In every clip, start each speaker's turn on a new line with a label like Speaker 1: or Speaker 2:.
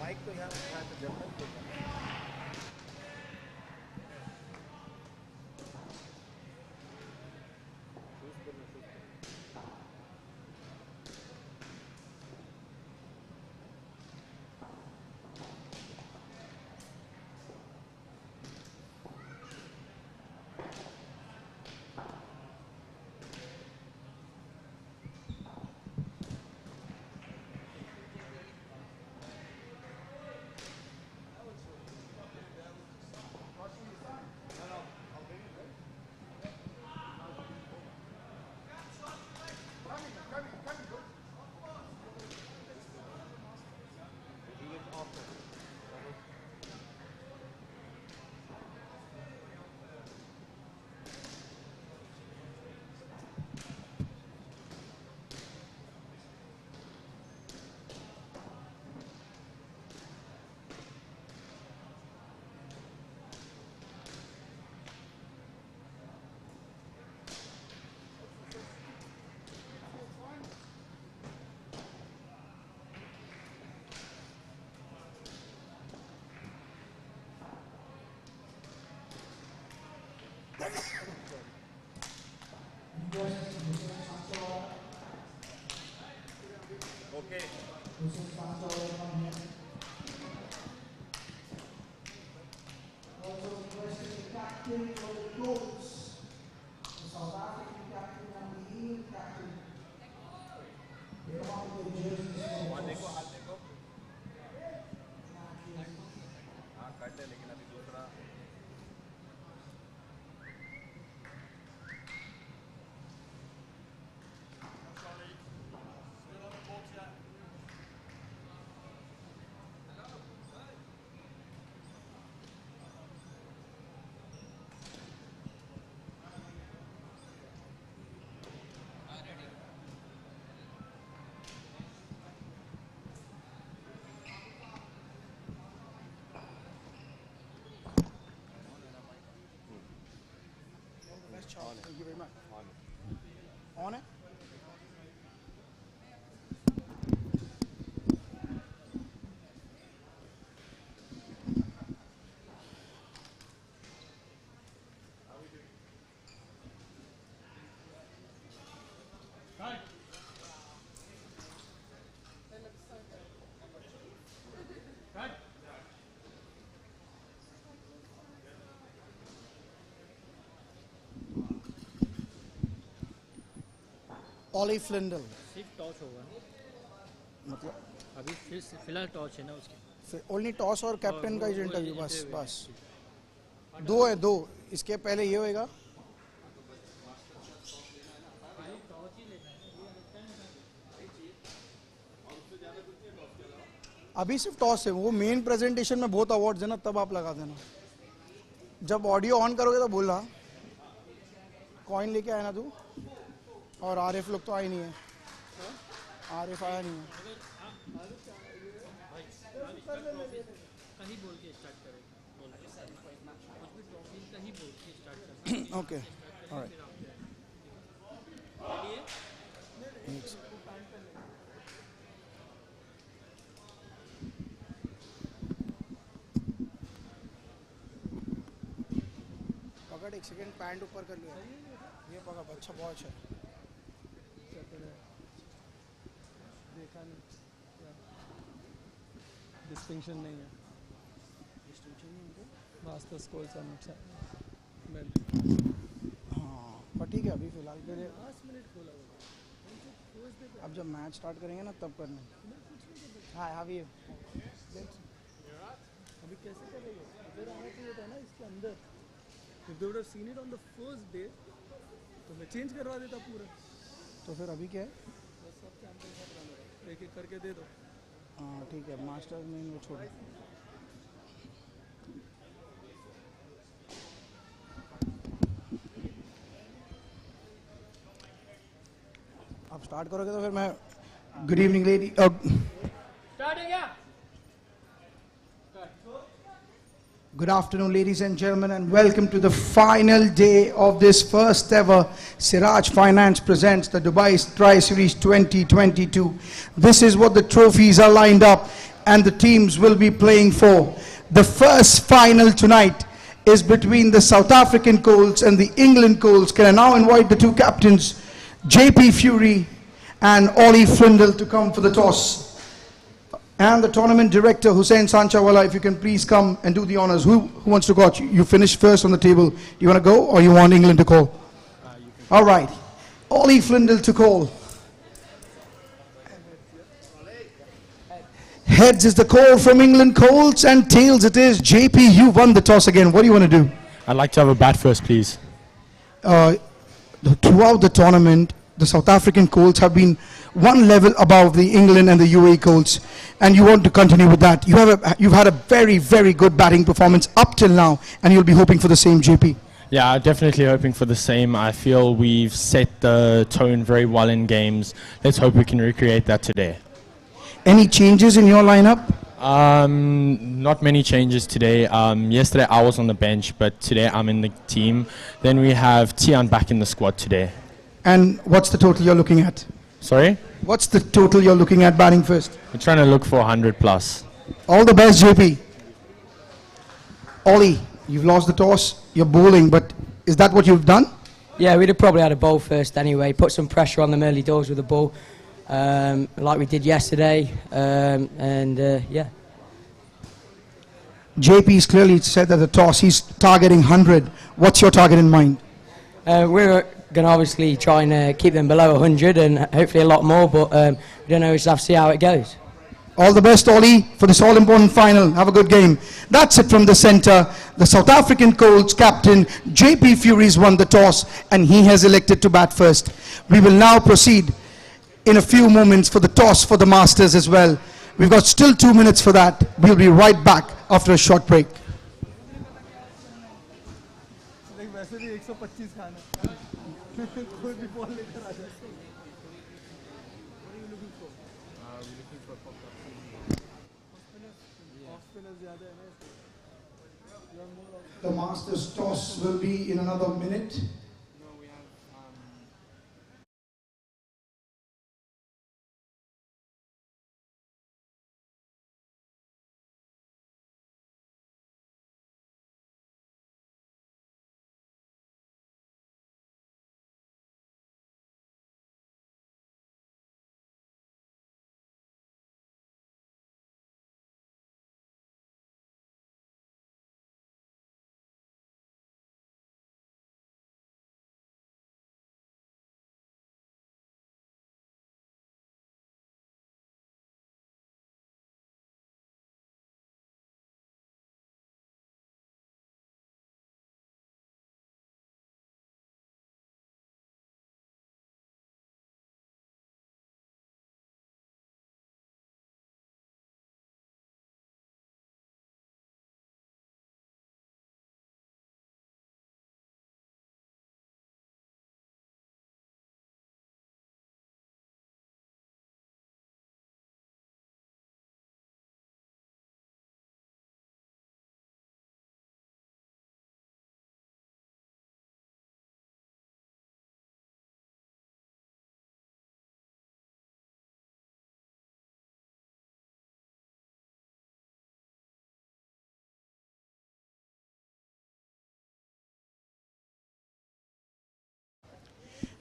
Speaker 1: Mic तो यहाँ तो जब तक
Speaker 2: Okay.
Speaker 3: Also requesting the captain for the goals. The South African captain and the England captain. They want the jerseys for the goals.
Speaker 2: हाथ देखो हाँ कट है लेकिन अभी दूसरा
Speaker 3: Thank you very much. On it? Ollie Flindle.
Speaker 4: सिर्फ toss होगा
Speaker 3: मतलब
Speaker 4: अभी फिलहाल टॉस है ना उसके
Speaker 3: ओनली टॉस और कैप्टन का इंटरव्यू बस बस दो है दो इसके पहले ये होएगा अभी सिर्फ टॉस है वो मेन प्रेजेंटेशन में बहुत अवार्ड्स है ना तब आप लगा देना जब ऑडियो ऑन करोगे तो बोलना कॉइन लेके आया ना तू और आरिफ लोग तो आए नहीं है आरिफ आया नहीं है
Speaker 4: कहीं बोल के स्टार्ट करें कहीं बोल के स्टार्ट करना
Speaker 3: ओके ऑलराइट पकड़ एक सेकंड पैंट ऊपर कर लिया ये पकड़ अच्छा बहुत है
Speaker 5: देखा नहीं डिस्टिंक्शन नहीं है
Speaker 3: डिस्टिंक्शन नहीं है
Speaker 5: मास्टर्स कोर्स हाँ
Speaker 3: पर ठीक है अभी फिलहाल के लिए
Speaker 5: 5 मिनट खोला हुआ
Speaker 3: अब जब मैच स्टार्ट करेंगे ना तब करना. Hi how are you?
Speaker 5: अभी कैसे करेंगे इधर आना चाहिए था ना इसके अंदर. If they would have seen it on the first day तो मैं चेंज करवा देता पूरा.
Speaker 3: तो फिर अभी क्या है?
Speaker 5: बस सब कैंपल का बनाना है एक एक करके दे दो.
Speaker 3: हाँ ठीक है मास्टर्स में वो छोड़ो. आप स्टार्ट करोगे तो फिर मैं. Good evening lady. Good afternoon, ladies and gentlemen, and welcome to the final day of this first ever Siraj Finance presents the Dubai Tri-Series 2022. This is what the trophies are lined up and the teams will be playing for. The first final tonight is between the South African Colts and the England Colts. Can I now invite the two captains, JP Fury and Ollie Frindle, to come for the toss. And the tournament director, Hussein Sanchawala, if you can please come and do the honors. Who wants to go? You finish first on the table. Do you want to go or you want England to call? All right. Ollie Frindle to call. Heads is the call from England Colts and tails it is. JP, you won the toss again. What do you want to do?
Speaker 6: I'd like to have a bat first, please.
Speaker 3: Throughout the tournament, the South African Colts have been one level above the England and the UAE Colts, and you want to continue with that. You've had a very, very good batting performance up till now, and you'll be hoping for the same, JP.
Speaker 6: Yeah, definitely hoping for the same. I feel we've set the tone very well in games. Let's hope we can recreate that today.
Speaker 3: Any changes in your lineup?
Speaker 6: Not many changes today. Yesterday I was on the bench, but today I'm in the team. Then we have Tian back in the squad today.
Speaker 3: And what's the total you're looking at?
Speaker 6: Sorry?
Speaker 3: What's the total you're looking at batting first?
Speaker 6: We're trying to look for 100 plus.
Speaker 3: All the best, JP. Ollie, you've lost the toss. You're bowling, but is that what you've done?
Speaker 7: Yeah, we'd have probably had a bowl first anyway. Put some pressure on them early doors with the ball, like we did yesterday. Yeah.
Speaker 3: JP's clearly said that the toss, he's targeting 100. What's your target in mind?
Speaker 7: We're going to obviously try and keep them below 100 and hopefully a lot more, but we don't know, we just have to see how it goes.
Speaker 3: All the best, Ollie, for this all-important final. Have a good game. That's it from the centre. The South African Colts captain, JP Fury's won the toss and he has elected to bat first. We will now proceed in a few moments for the toss for the Masters as well. We've got still 2 minutes for that. We'll be right back after a short break.
Speaker 5: देख वैसे भी 125 खाना कोई भी ball लेकर आ जाए.
Speaker 3: The Masters toss will be in another minute.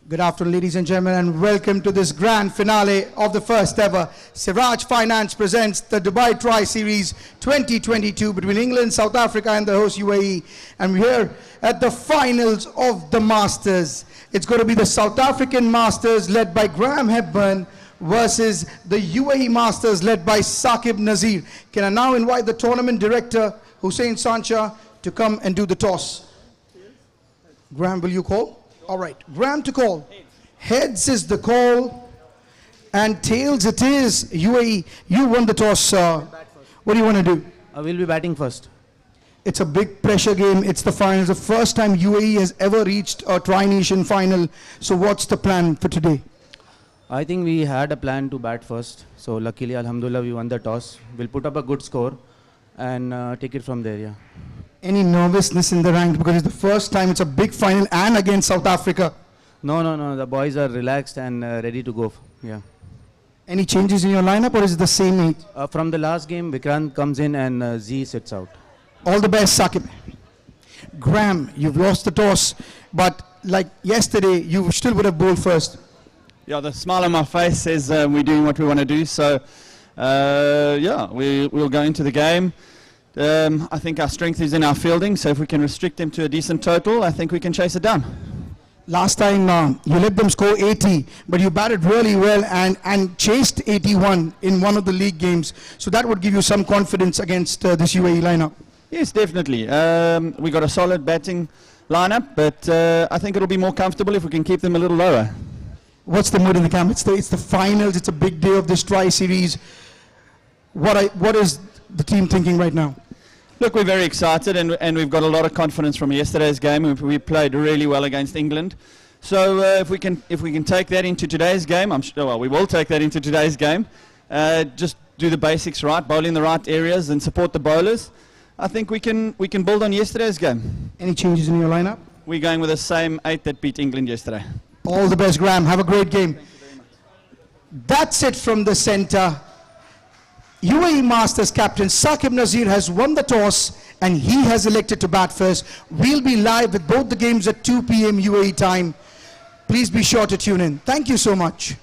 Speaker 3: Good afternoon, ladies and gentlemen, and welcome to this grand finale of the first ever Siraj Finance presents the Dubai Tri-Series 2022 between England, South Africa and the host UAE. And we're here at the finals of the Masters. It's going to be the South African Masters led by Graham Hepburn versus the UAE Masters led by Saqib Nazir. Can I now invite the tournament director, Hussein Sancha, to come and do the toss? Graham, will you call? All right, Graham to call. Heads is the call, and tails it is. UAE, you won the toss. What do you want to do?
Speaker 1: We'll be batting first.
Speaker 3: It's a big pressure game. It's the finals. The first time UAE has ever reached a Tri-Nation final. So what's the plan for today?
Speaker 1: I think we had a plan to bat first. So luckily, alhamdulillah, we won the toss. We'll put up a good score and take it from there, yeah.
Speaker 3: Any nervousness in the ranks because it's the first time it's a big final and against South Africa?
Speaker 1: No. The boys are relaxed and ready to go. Yeah.
Speaker 3: Any changes in your lineup or is it the same eight?
Speaker 1: From the last game, Vikrant comes in and Z sits out.
Speaker 3: All the best, Saqib. Graham, you've lost the toss, but like yesterday, you still would have bowled first.
Speaker 8: Yeah, the smile on my face says we're doing what we want to do. So, yeah, we'll go into the game. I think our strength is in our fielding, so if we can restrict them to a decent total, I think we can chase it down.
Speaker 3: Last time you let them score 80, but you batted really well and chased 81 in one of the league games. So that would give you some confidence against this UAE lineup.
Speaker 8: Yes, definitely. We got a solid batting lineup, but I think it'll be more comfortable if we can keep them a little lower.
Speaker 3: What's the mood in the camp? It's the finals. It's a big day of this tri-series. What is the team thinking right now?
Speaker 8: Look, we're very excited and we've got a lot of confidence from yesterday's game. We played really well against England. So if we can take that into today's game, I'm sure we will take that into today's game. Just do the basics right, bowl in the right areas and support the bowlers. I think we can build on yesterday's game.
Speaker 3: Any changes in your lineup?
Speaker 8: We're going with the same 8 that beat England yesterday.
Speaker 3: All the best, Graham. Have a great game. That's it from the center. UAE Masters captain Saqib Nazir has won the toss and he has elected to bat first. We'll be live with both the games at 2 p.m. UAE time. Please be sure to tune in. Thank you so much.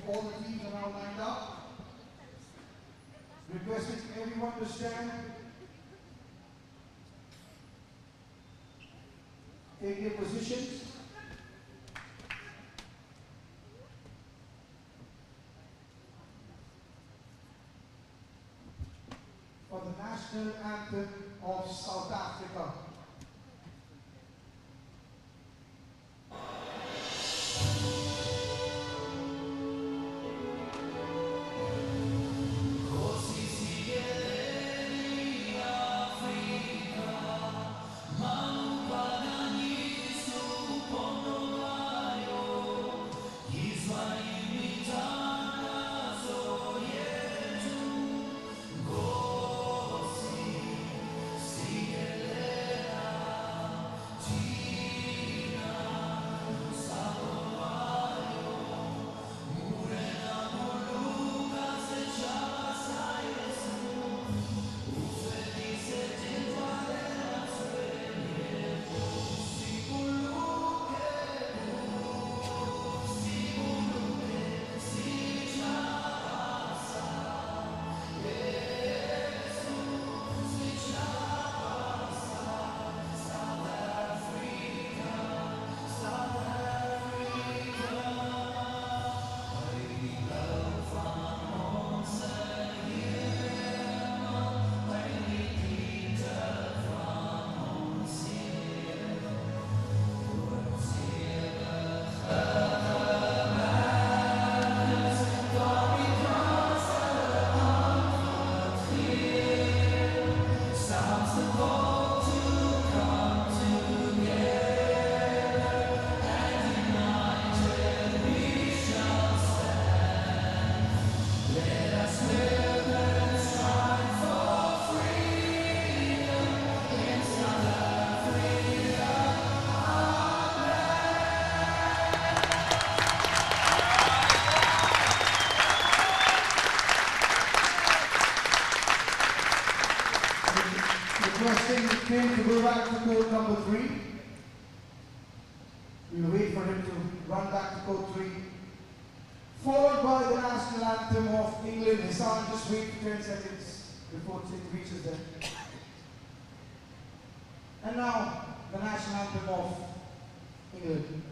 Speaker 9: all the teams are now lined up. Requesting everyone to stand. Take your positions. For the national anthem of South Africa. Requesting the king to go back to court number 3. We'll wait for him to run back to court 3. Followed by the national anthem of England. Hassan, just wait for 10 seconds before it reaches them. And now, the national anthem of England.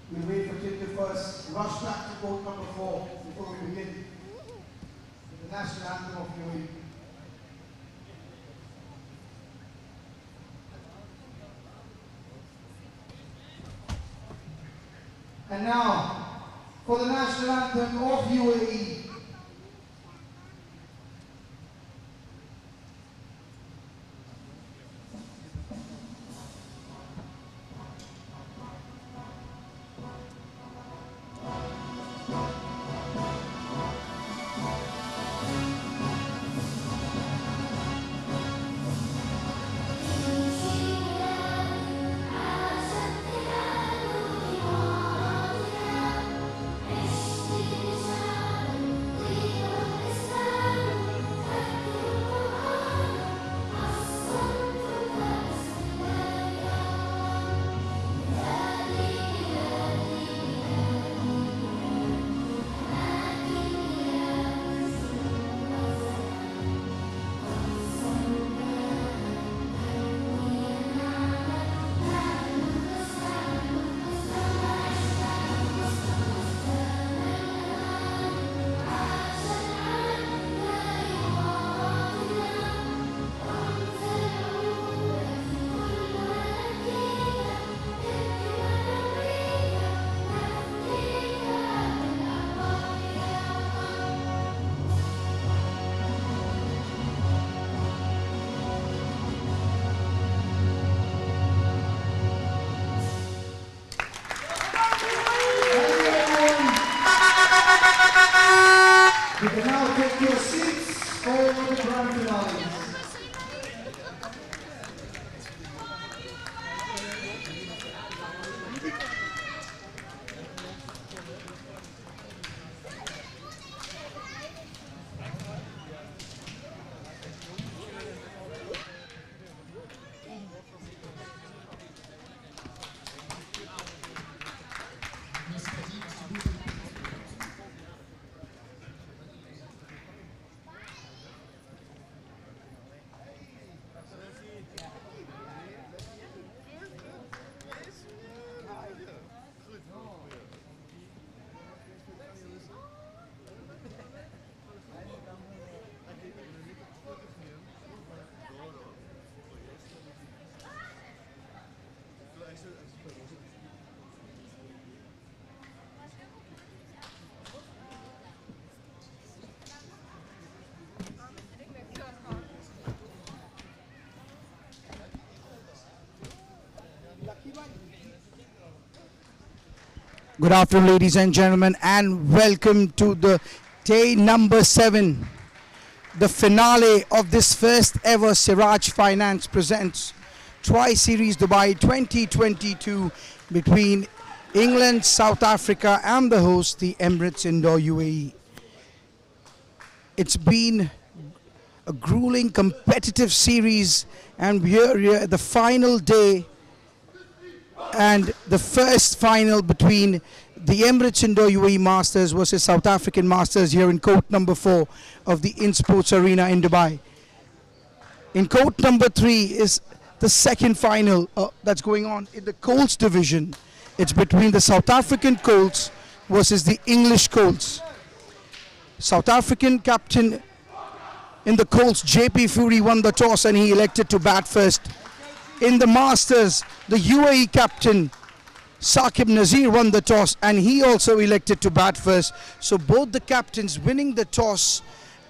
Speaker 9: We'll wait for Tim to first rush back to court number 4 before we begin with the national anthem of UAE. And now, for the national anthem of UAE.
Speaker 3: Good afternoon, ladies and gentlemen, and welcome to the day number 7, the finale of this first ever Siraj Finance presents Tri-Series Dubai 2022 between England, South Africa and the host, the Emirates Indoor UAE. It's been a grueling competitive series, and we're here at the final day and the first final between the Emirates Indoor UAE Masters versus South African Masters here in court number 4 of the Insportz Arena in Dubai. In court number 3 is the second final that's going on in the Colts division. It's between the South African Colts versus the English Colts. South African captain in the Colts, JP Fury, won the toss and he elected to bat first. In the Masters, the UAE captain, Saqib Nazir, won the toss and he also elected to bat first. So both the captains winning the toss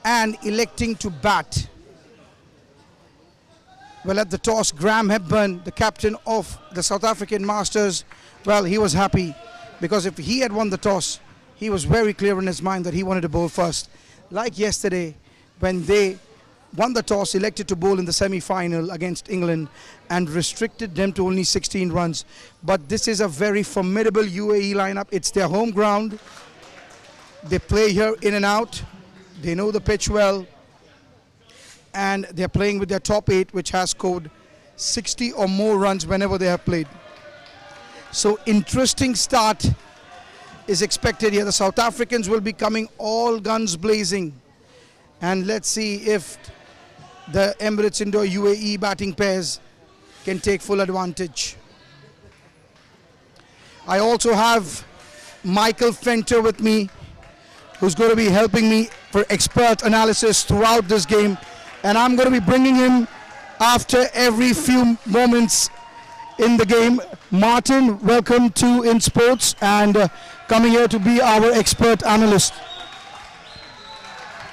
Speaker 3: and electing to bat. Well, at the toss, Graham Hepburn, the captain of the South African Masters, well, he was happy because if he had won the toss, he was very clear in his mind that he wanted to bowl first. Like yesterday, when they won the toss, elected to bowl in the semi-final against England and restricted them to only 16 runs. But this is a very formidable UAE lineup. It's their home ground. They play here in and out. They know the pitch well. And they're playing with their top 8, which has scored 60 or more runs whenever they have played. So interesting start is expected here. The South Africans will be coming all guns blazing. And let's see if the Emirates Indoor UAE batting pairs can take full advantage. I also have Michael Fenter with me, who's going to be helping me for expert analysis throughout this game. And I'm going to be bringing him after every few moments in the game. Martin, welcome to Insportz and coming here to be our expert analyst.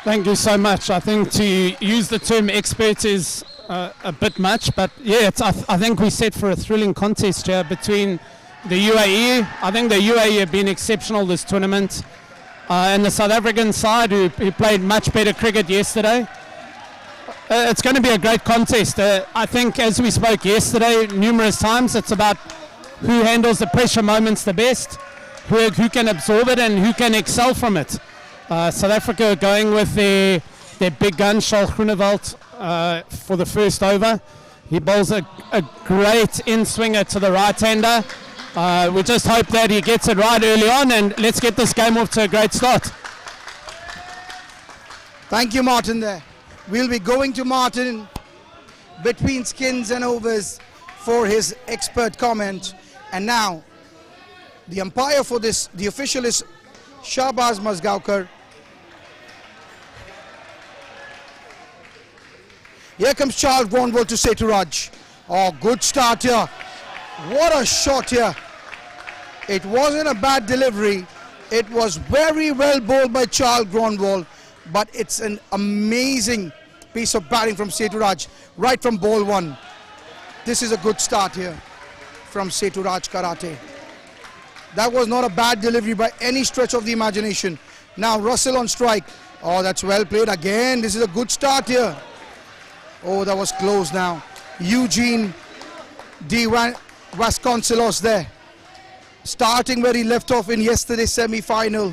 Speaker 10: Thank you so much. I think to use the term expert is a bit much, but yeah, I think we're set for a thrilling contest here between the UAE. I think the UAE have been exceptional this tournament, and the South African side who played much better cricket yesterday. It's going to be a great contest. I think, as we spoke yesterday numerous times, it's about who handles the pressure moments the best, who can absorb it and who can excel from it. South Africa going with their big gun, Charles Groenewald, for the first over. He bowls a great in-swinger to the right-hander. We just hope that he gets it right early on, and let's get this game off to a great start.
Speaker 3: Thank you, Martin, there. We'll be going to Martin between skins and overs for his expert comment. And now, the umpire for this, the official is Shahbaz Mazgaonkar. Here comes Charles Groenewald to Seturaj. Oh, good start here. What a shot here. It wasn't a bad delivery. It was very well bowled by Charles Groenewald, but it's an amazing piece of batting from Seturaj right from ball 1. This is a good start here from Seturaj Karate. That was not a bad delivery by any stretch of the imagination. Now Russell on strike. Oh, that's well played again. This is a good start here. Oh, that was close now. Eugene D. Vasconcelos there. Starting where he left off in yesterday's semi-final.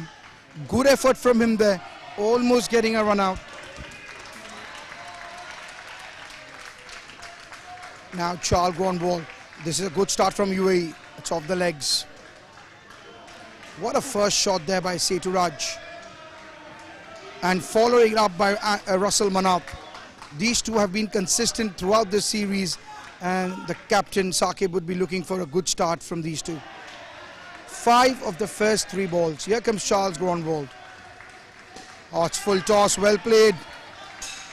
Speaker 3: Good effort from him there. Almost getting a run out. Now Charles Groenewald. This is a good start from UAE. It's off the legs. What a first shot there by Seturaj. And following up by Russell Manap. These two have been consistent throughout this series, and the captain Saqib would be looking for a good start from these two. 5 of the first 3 balls. Here comes Charles Groenewald. Oh, it's full toss, well played.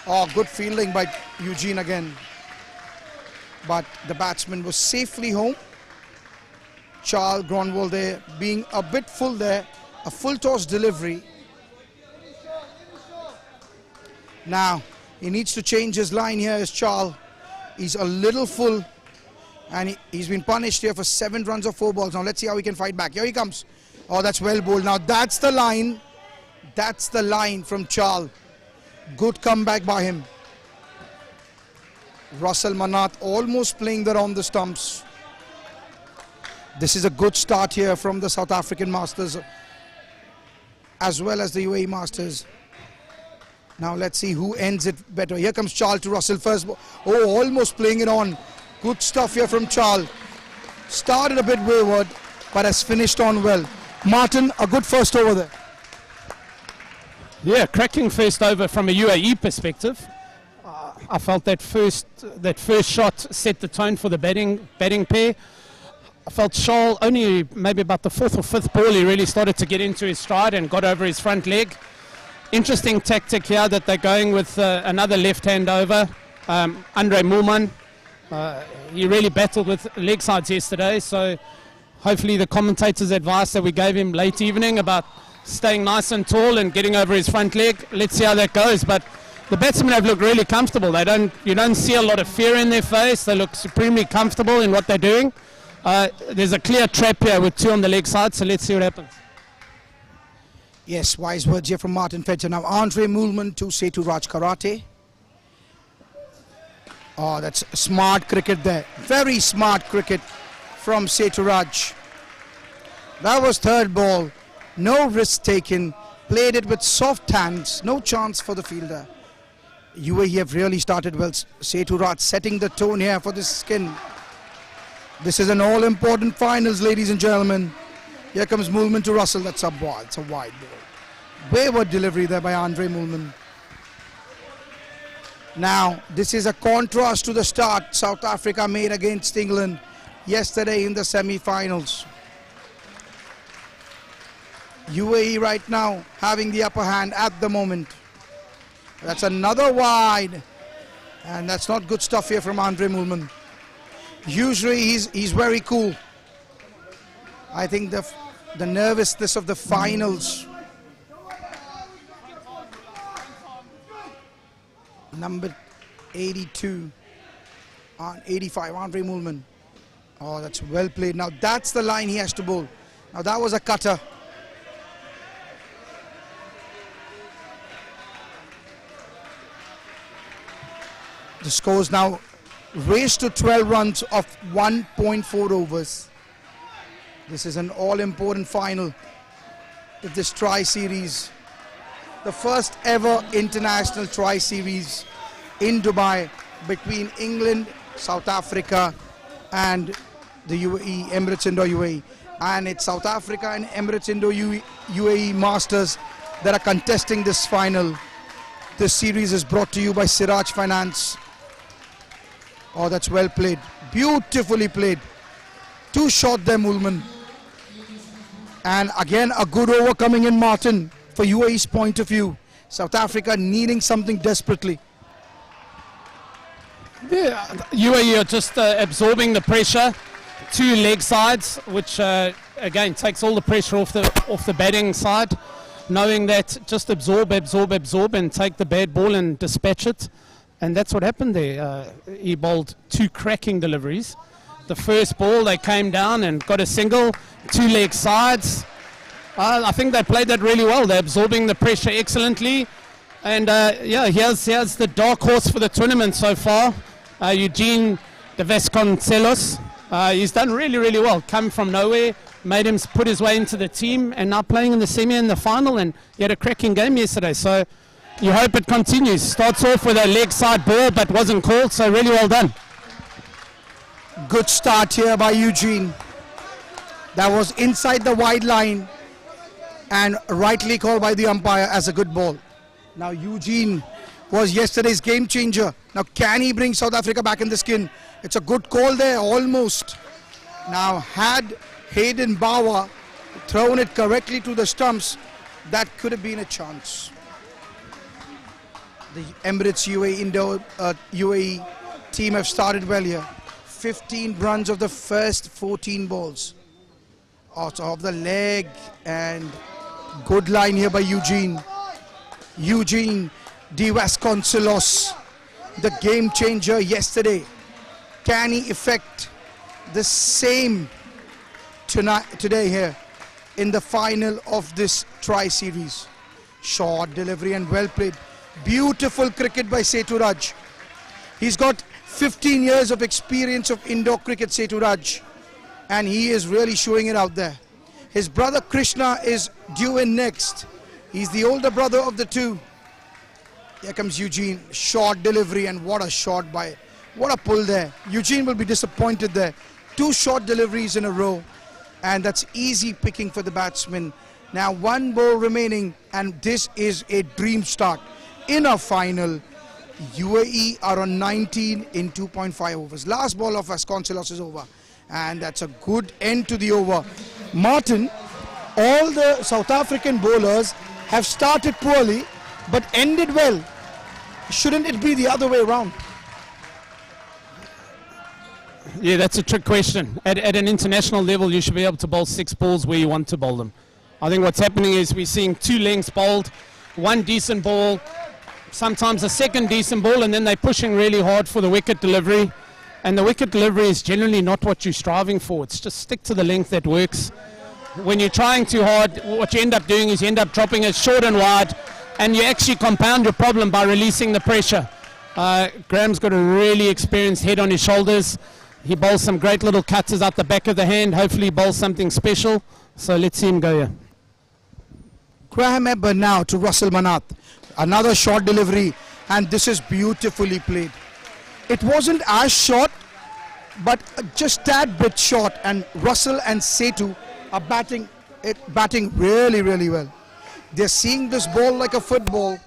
Speaker 3: Oh, good fielding by Eugene again. But the batsman was safely home. Charles Groenewald there being a bit full there. A full toss delivery. Now, he needs to change his line here as Charles. He's a little full and he's been punished here for 7 runs of 4 balls. Now let's see how he can fight back. Here he comes. Oh, that's well bowled. Now that's the line. That's the line from Chal. Good comeback by him. Russell Manath almost playing there on the stumps. This is a good start here from the South African Masters as well as the UAE Masters. Now let's see who ends it better. Here comes Chal to Russell first. Oh, almost playing it on. Good stuff here from Chal. Started a bit wayward, but has finished on well. Martin, a good first over there.
Speaker 10: Yeah, cracking first over from a UAE perspective. I felt that first shot set the tone for the batting pair. I felt Charles only maybe about the fourth or fifth ball he really started to get into his stride and got over his front leg. Interesting tactic here that they're going with another left hand over. Andre Moolman, he really battled with leg sides yesterday, so hopefully the commentator's advice that we gave him late evening about staying nice and tall and getting over his front leg, let's see how that goes. But the batsmen have looked really comfortable. You don't see a lot of fear in their face. They look supremely comfortable in what they're doing. There's a clear trap here with two on the leg side, so let's see what happens.
Speaker 3: Yes, wise words here from Martin Fetcher. Now Andre Moolman to Setu Raj Karate. Oh, that's smart cricket there. Very smart cricket from Setu Raj. That was third ball. No risk taken. Played it with soft hands. No chance for the fielder. UAE have really started well. Setu Raj setting the tone here for this skin. This is an all-important finals, ladies and gentlemen. Here comes Moolman to Russell. That's a ball. It's a wide ball. Wayward delivery there by Andre Moolman. Now, this is a contrast to the start South Africa made against England yesterday in the semi-finals. UAE right now having the upper hand at the moment. That's another wide. And that's not good stuff here from Andre Moolman. Usually he's very cool. I think the nervousness of the finals. Number 82 on 85, Andre Moolman. Oh, that's well played. Now that's the line he has to bowl. Now that was a cutter. The score's now raised to 12 runs of 1.4 overs. This is an all-important final of this tri-series. The first ever international tri-series in Dubai between England, South Africa and the UAE, Emirates Indo UAE. And it's South Africa and Emirates Indo UAE Masters that are contesting this final. This series is brought to you by Siraj Finance. Oh, that's well played. Beautifully played. Too short there, Moolman. And again, a good over coming in, Martin, for UAE's point of view. South Africa needing something desperately.
Speaker 10: Yeah, UAE are just absorbing the pressure. Two leg sides, which again takes all the pressure off the batting side, knowing that just absorb and take the bad ball and dispatch it. And that's what happened there. He bowled two cracking deliveries. The first ball, they came down and got a single, two leg sides. I think they played that really well. They're absorbing the pressure excellently. And yeah, here's the dark horse for the tournament so far, Eugene de Vasconcelos. He's done really, really well. Come from nowhere, made him put his way into the team, and now playing in the semi and the final. And he had a cracking game yesterday. So you hope it continues. Starts off with a leg side ball, but wasn't called, so really well done.
Speaker 3: Good start here by Eugene. That was inside the wide line and rightly called by the umpire as a good ball. Now Eugene was yesterday's game changer. Now can he bring South Africa back in the skin? It's a good call there, almost. Now had Hayden Bawa thrown it correctly to the stumps, that could have been a chance. The Emirates UAE team have started well here. 15 runs of the first 14 balls. Out of the leg, and good line here by Eugene. Eugene de Vasconcelos, the game changer yesterday. Can he effect the same today here? in the final of this tri-series. Short delivery and well played. Beautiful cricket by Seturaj. He's got 15 years of experience of indoor cricket, Seturaj, and he is really showing it out there. His brother Krishna is due in next. He's the older brother of the two. Here comes Eugene. Short delivery, and what a shot what a pull there. Eugene will be disappointed there. 2 short deliveries in a row, and that's easy picking for the batsman. Now 1 ball remaining, and this is a dream start in a final. UAE are on 19 in 2.5 overs. Last ball of Vasconcelos is over, and that's a good end to the over. Martin, all the South African bowlers have started poorly but ended well. Shouldn't it be the other way around?
Speaker 10: Yeah, that's a trick question. At an international level, you should be able to bowl 6 balls where you want to bowl them. I think what's happening is we're seeing 2 lengths bowled, 1 decent ball, sometimes a second decent ball, and then they're pushing really hard for the wicket delivery. And the wicket delivery is generally not what you're striving for. It's just stick to the length that works. When you're trying too hard, what you end up doing is you end up dropping it short and wide, and you actually compound your problem by releasing the pressure. Graham's got a really experienced head on his shoulders. He bowls some great little cutters out the back of the hand. Hopefully he bowls something special. So let's see him go here.
Speaker 3: Graham Hepburn now to Russell Manath. Another short delivery, and this is beautifully played. It wasn't as short, but just that bit short, and Russell and Setu are batting really, really well. They're seeing this ball like a football.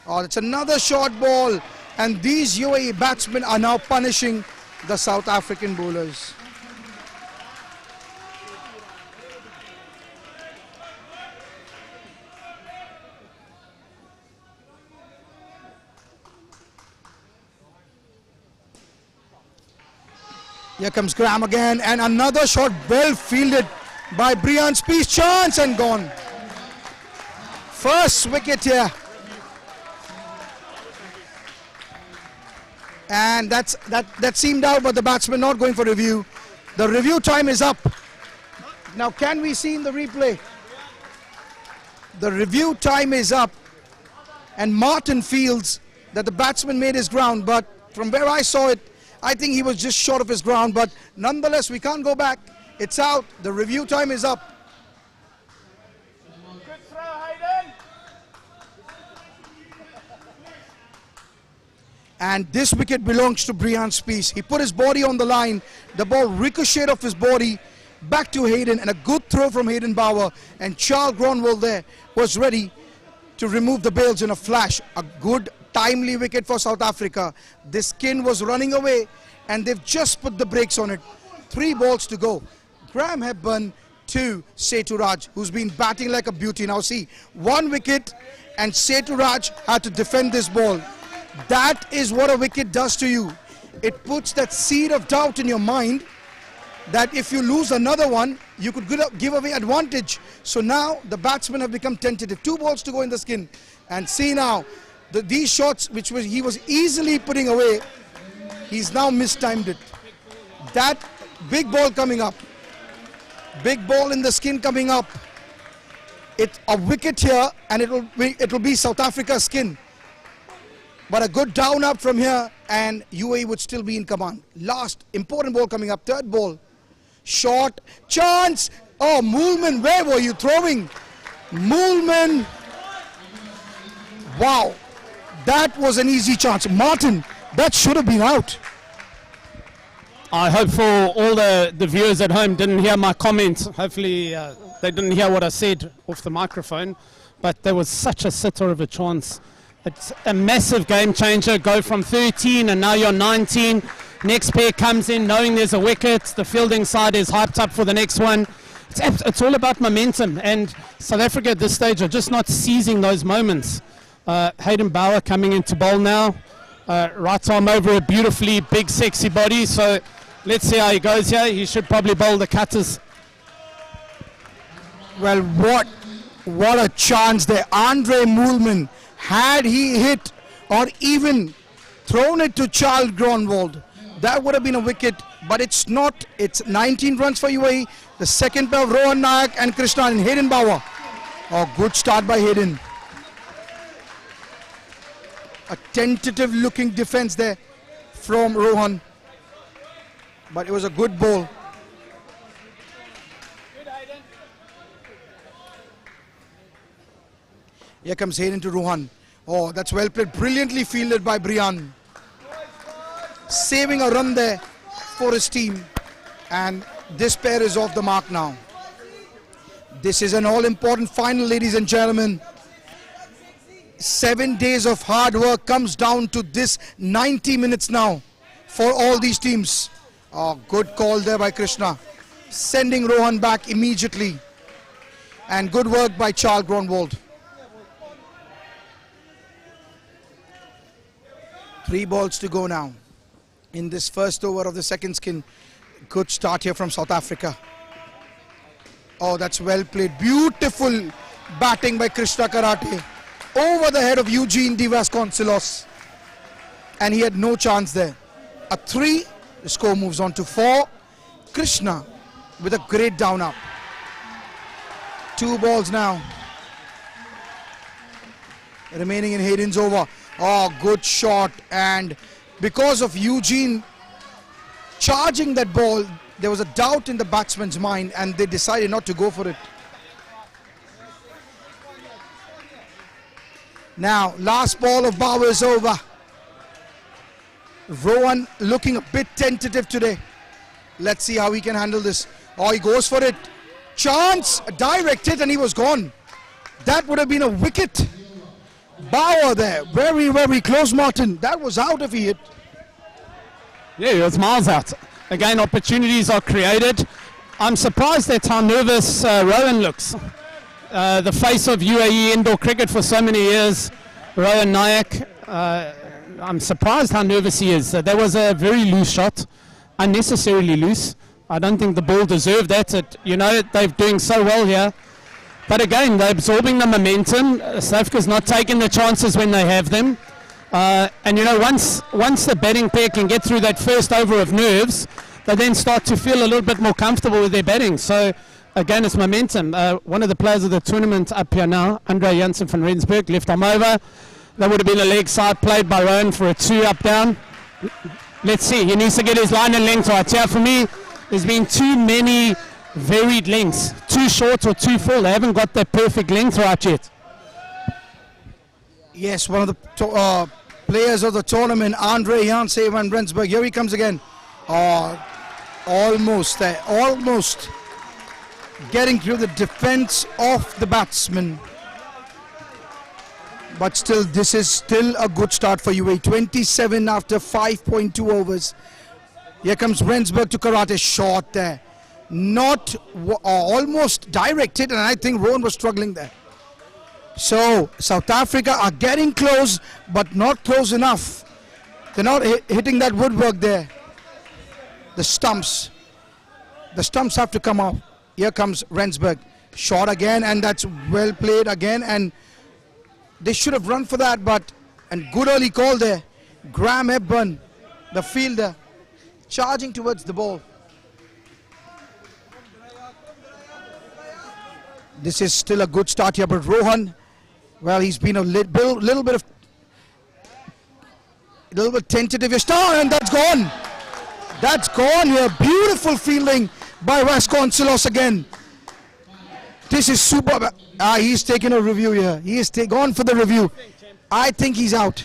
Speaker 3: Oh, it's another short ball, and these UAE batsmen are now punishing the South African bowlers. Here comes Graham again, and another shot well fielded by Brian Spieth. Chance and gone. First wicket here. And that seemed out, but the batsman not going for review. The review time is up. Now can we see in the replay? The review time is up, and Martin feels that the batsman made his ground, but from where I saw it, I think he was just short of his ground, but nonetheless, we can't go back. It's out. The review time is up.
Speaker 2: Good throw, Hayden.
Speaker 3: And this wicket belongs to Brian Spieth. He put his body on the line. The ball ricocheted off his body back to Hayden, and a good throw from Hayden Bauer. And Charles Gronwald there was ready to remove the bails in a flash. A good timely wicket for South Africa. The skin was running away, and they've just put the brakes on it. 3 balls to go. Graham Hepburn to Seturaj, who's been batting like a beauty. Now see, 1 wicket, and Seturaj had to defend this ball. That is what a wicket does to you. It puts that seed of doubt in your mind that if you lose another one, you could give away advantage. So now the batsmen have become tentative. 2 balls to go in the skin. And see now, these shots which he was easily putting away, he's now mistimed it. That big ball coming up. Big ball in the skin coming up. It's a wicket here, and it will be South Africa's skin. But a good down up from here, and UAE would still be in command. Last important ball coming up, 3rd ball. Short, chance. Oh, Moolman, where were you throwing? Moolman. Wow, that was an easy chance. Martin, that should have been out.
Speaker 10: I hope for all the viewers at home didn't hear my comments. Hopefully they didn't hear what I said off the microphone. But there was such a sitter of a chance. It's a massive game changer. Go from 13 and now you're 19. Next pair comes in knowing there's a wicket. The fielding side is hyped up for the next one. It's all about momentum. And South Africa at this stage are just not seizing those moments. Hayden Bauer coming into bowl now. Right arm over a beautifully big, sexy body. So let's see how he goes here. He should probably bowl the cutters.
Speaker 3: Well, what a chance there. Andre Moolman, had he hit or even thrown it to Charles Gronwald, that would have been a wicket. but it's not. It's 19 runs for UAE. The second pair of Rohan Nayak and Krishna and Hayden Bauer. Oh, good start by Hayden. A tentative looking defense there from Rohan. But it was a good ball. Here comes Hayden to Rohan. Oh, that's well played. Brilliantly fielded by Brian. Saving a run there for his team. And this pair is off the mark now. This is an all-important final, ladies and gentlemen. 7 days of hard work comes down to this 90 minutes now for all these teams. Oh, good call there by Krishna. Sending Rohan back immediately. And good work by Charles Gronwald. 3 balls to go now in this first over of the second skin. Good start here from South Africa. Oh, that's well played. Beautiful batting by Krishna Karate over the head of Eugene De Vasconcelos. And he had no chance there. A 3, the score moves on to 4. Krishna with a great down up. 2 balls now remaining in Hayden's over. Oh, good shot, and because of Eugene charging that ball, there was a doubt in the batsman's mind and they decided not to go for it. Now, last ball of Bauer is over. Rohan looking a bit tentative today. Let's see how he can handle this. Oh, he goes for it. Chance, direct hit, and he was gone. That would have been a wicket. Bauer there, very, very close, Martin. That was out if he hit.
Speaker 10: Yeah, it was miles out. Again, opportunities are created. I'm surprised at how nervous Rohan looks. The face of UAE indoor cricket for so many years, Rohan Nayak. I'm surprised how nervous he is. That was a very loose shot, unnecessarily loose. I don't think the ball deserved that. They're doing so well here. But again, they're absorbing the momentum. South Africa's not taking the chances when they have them. Once the batting pair can get through that first over of nerves, they then start to feel a little bit more comfortable with their batting. So again, it's momentum. One of the players of the tournament up here now, Andre Janssen van Rensburg, left arm over. That would have been a leg side played by Rohan for a 2 up down. Let's see, he needs to get his line and length right. Yeah, for me, there's been too many varied lengths, too short or too full. They haven't got that perfect length right yet.
Speaker 3: Yes, one of the players of the tournament, Andre Janssen van Rensburg. Here he comes again. Almost there, almost getting through the defense of the batsman. But still, this is still a good start for UAE. 27 after 5.2 overs. Here comes Rensburg to Karate. Shot there. Not almost directed, and I think Rohan was struggling there. So South Africa are getting close, but not close enough. They're not hitting that woodwork there. The stumps have to come up. Here comes Rensburg. Shot again, and that's well played again, and they should have run for that, and good early call there. Graham Hepburn, the fielder, charging towards the ball. This is still a good start here, but Rohan, well, he's been a little bit tentative. And that's gone. That's gone here. Beautiful fielding by Vasconcelos again. This is super. He's taking a review here. He is gone for the review. I think he's out.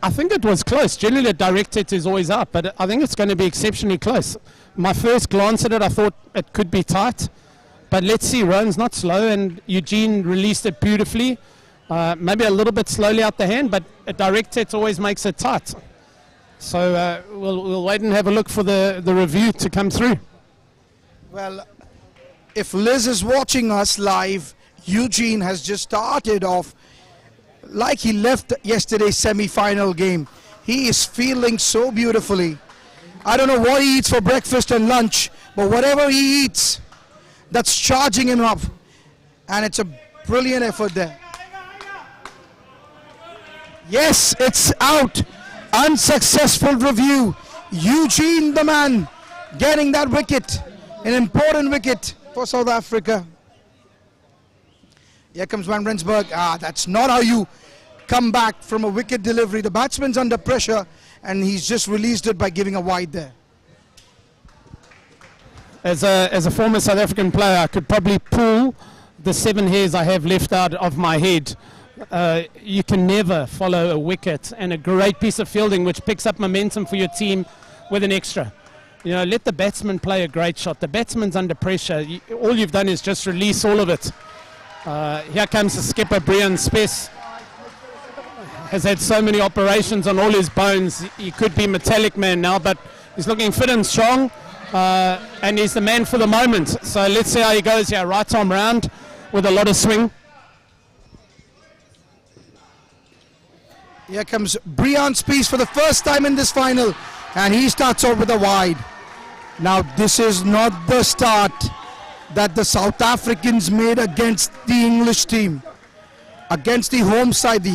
Speaker 10: I think it was close. Generally, a direct hit is always out, but I think it's going to be exceptionally close. My first glance at it, I thought it could be tight. But let's see, Rohan's not slow, and Eugene released it beautifully. Maybe a little bit slowly out the hand, but a direct hit always makes it tight. So we'll wait and have a look for the review to come through.
Speaker 3: Well, if Liz is watching us live, Eugene has just started off like he left yesterday's semi-final game. He is feeling so beautifully. I don't know what he eats for breakfast and lunch, but whatever he eats, that's charging him up. And it's a brilliant effort there. Yes, it's out. Unsuccessful review. Eugene, the man, getting that wicket. An important wicket for South Africa. Here comes Van Rensburg. That's not how you come back from a wicket delivery. The batsman's under pressure and he's just released it by giving a wide there.
Speaker 10: As a former South African player, I could probably pull the 7 hairs I have left out of my head. You can never follow a wicket and a great piece of fielding which picks up momentum for your team with an extra. You know, let the batsman play a great shot. The batsman's under pressure. All you've done is just release all of it. Here comes the skipper, Brian Spess. Has had so many operations on all his bones. He could be metallic man now, but he's looking fit and strong. And he's the man for the moment. So let's see how he goes here. Right arm round with a lot of swing.
Speaker 3: Here comes Brian Spies for the first time in this final, and he starts off with a wide. Now this is not the start that the South Africans made against the English team. Against the home side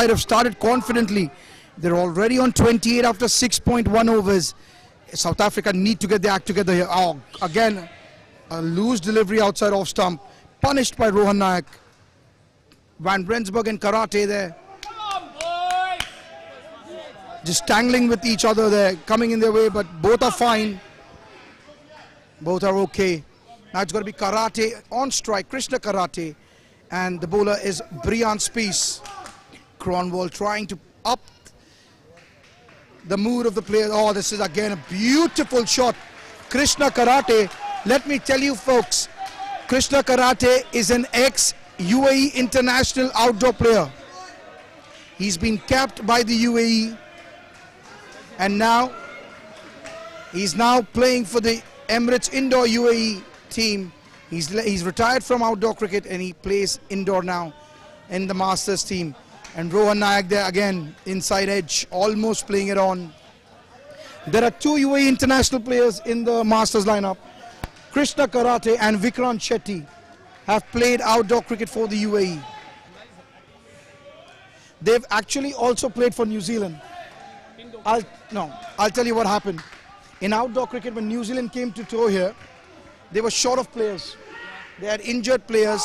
Speaker 3: have started confidently. They're already on 28 after 6.1 overs. South Africa need to get their act together here. Oh, again, a loose delivery outside off stump, punished by Rohan Nayak. Van Rensburg and Karate there. Just tangling with each other there, coming in their way, but both are fine. Both are okay. Now it's going to be Karate on strike, Krishna Karate, and the bowler is Brian Spies. Cronwall trying to up the mood of the player. Oh, this is again a beautiful shot. Krishna Karate, let me tell you folks, Krishna Karate is an ex-UAE international outdoor player. He's been capped by the UAE, and now he's now playing for the Emirates indoor UAE team. He's retired from outdoor cricket and he plays indoor now in the Masters team. And Rohan Nayak there again, inside edge, almost playing it on. There are 2 UAE international players in the Masters lineup. Krishna Karate and Vikrant Shetty have played outdoor cricket for the UAE. They've actually also played for New Zealand. I'll tell you what happened. In outdoor cricket, when New Zealand came to tour here, they were short of players. They had injured players.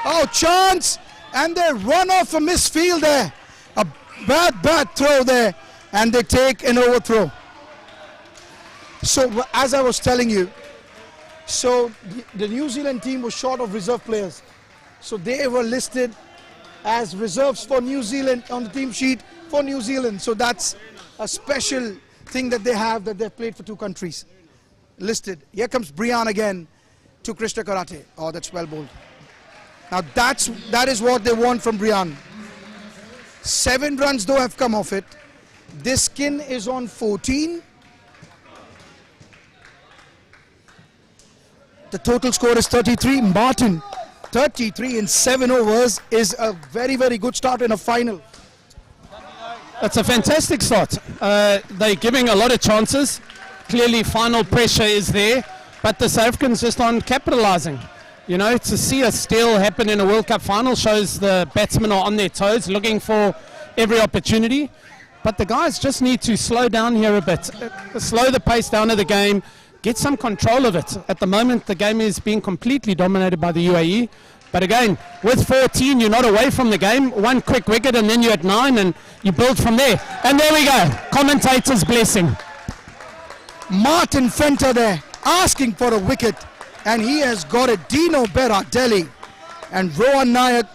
Speaker 3: Oh, chance! And they run off a misfield there. A bad throw there. And they take an overthrow. So, as I was telling you, so the New Zealand team was short of reserve players. So they were listed as reserves for New Zealand on the team sheet for New Zealand. So that's a special thing that they have, that they've played for 2 countries. Listed. Here comes Brian again to Krishna Karate. Oh, that's well bowled. Now that is what they want from Brian. 7 runs though have come off it. This skin is on 14. The total score is 33. Martin, 33 in 7 overs is a very, very good start in a final.
Speaker 10: It's a fantastic start. They're giving a lot of chances. Clearly final pressure is there, but the South Africans just aren't capitalising. You know, to see a steal happen in a World Cup final shows the batsmen are on their toes, looking for every opportunity. But the guys just need to slow down here a bit, slow the pace down of the game, get some control of it. At the moment, the game is being completely dominated by the UAE. But again, with 14, you're not away from the game. 1 quick wicket and then you're at 9 and you build from there. And there we go, commentator's blessing.
Speaker 3: Martin Fenter there, asking for a wicket. And he has got a Dino Berardelli. And Rohan Nayak,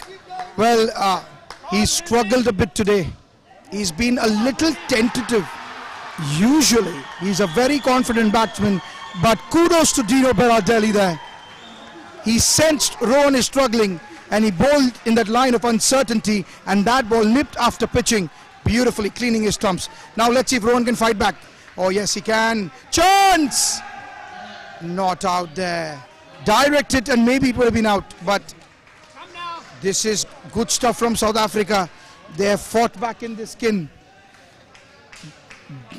Speaker 3: well, he struggled a bit today. He's been a little tentative. Usually, he's a very confident batsman. But kudos to Dino Berardelli there. He sensed Rohan is struggling and he bowled in that line of uncertainty, and that ball nipped after pitching, beautifully cleaning his stumps. Now let's see if Rohan can fight back. Oh yes, he can. Chance! Not out there. Direct it and maybe it would have been out, but this is good stuff from South Africa. They have fought back in the skin.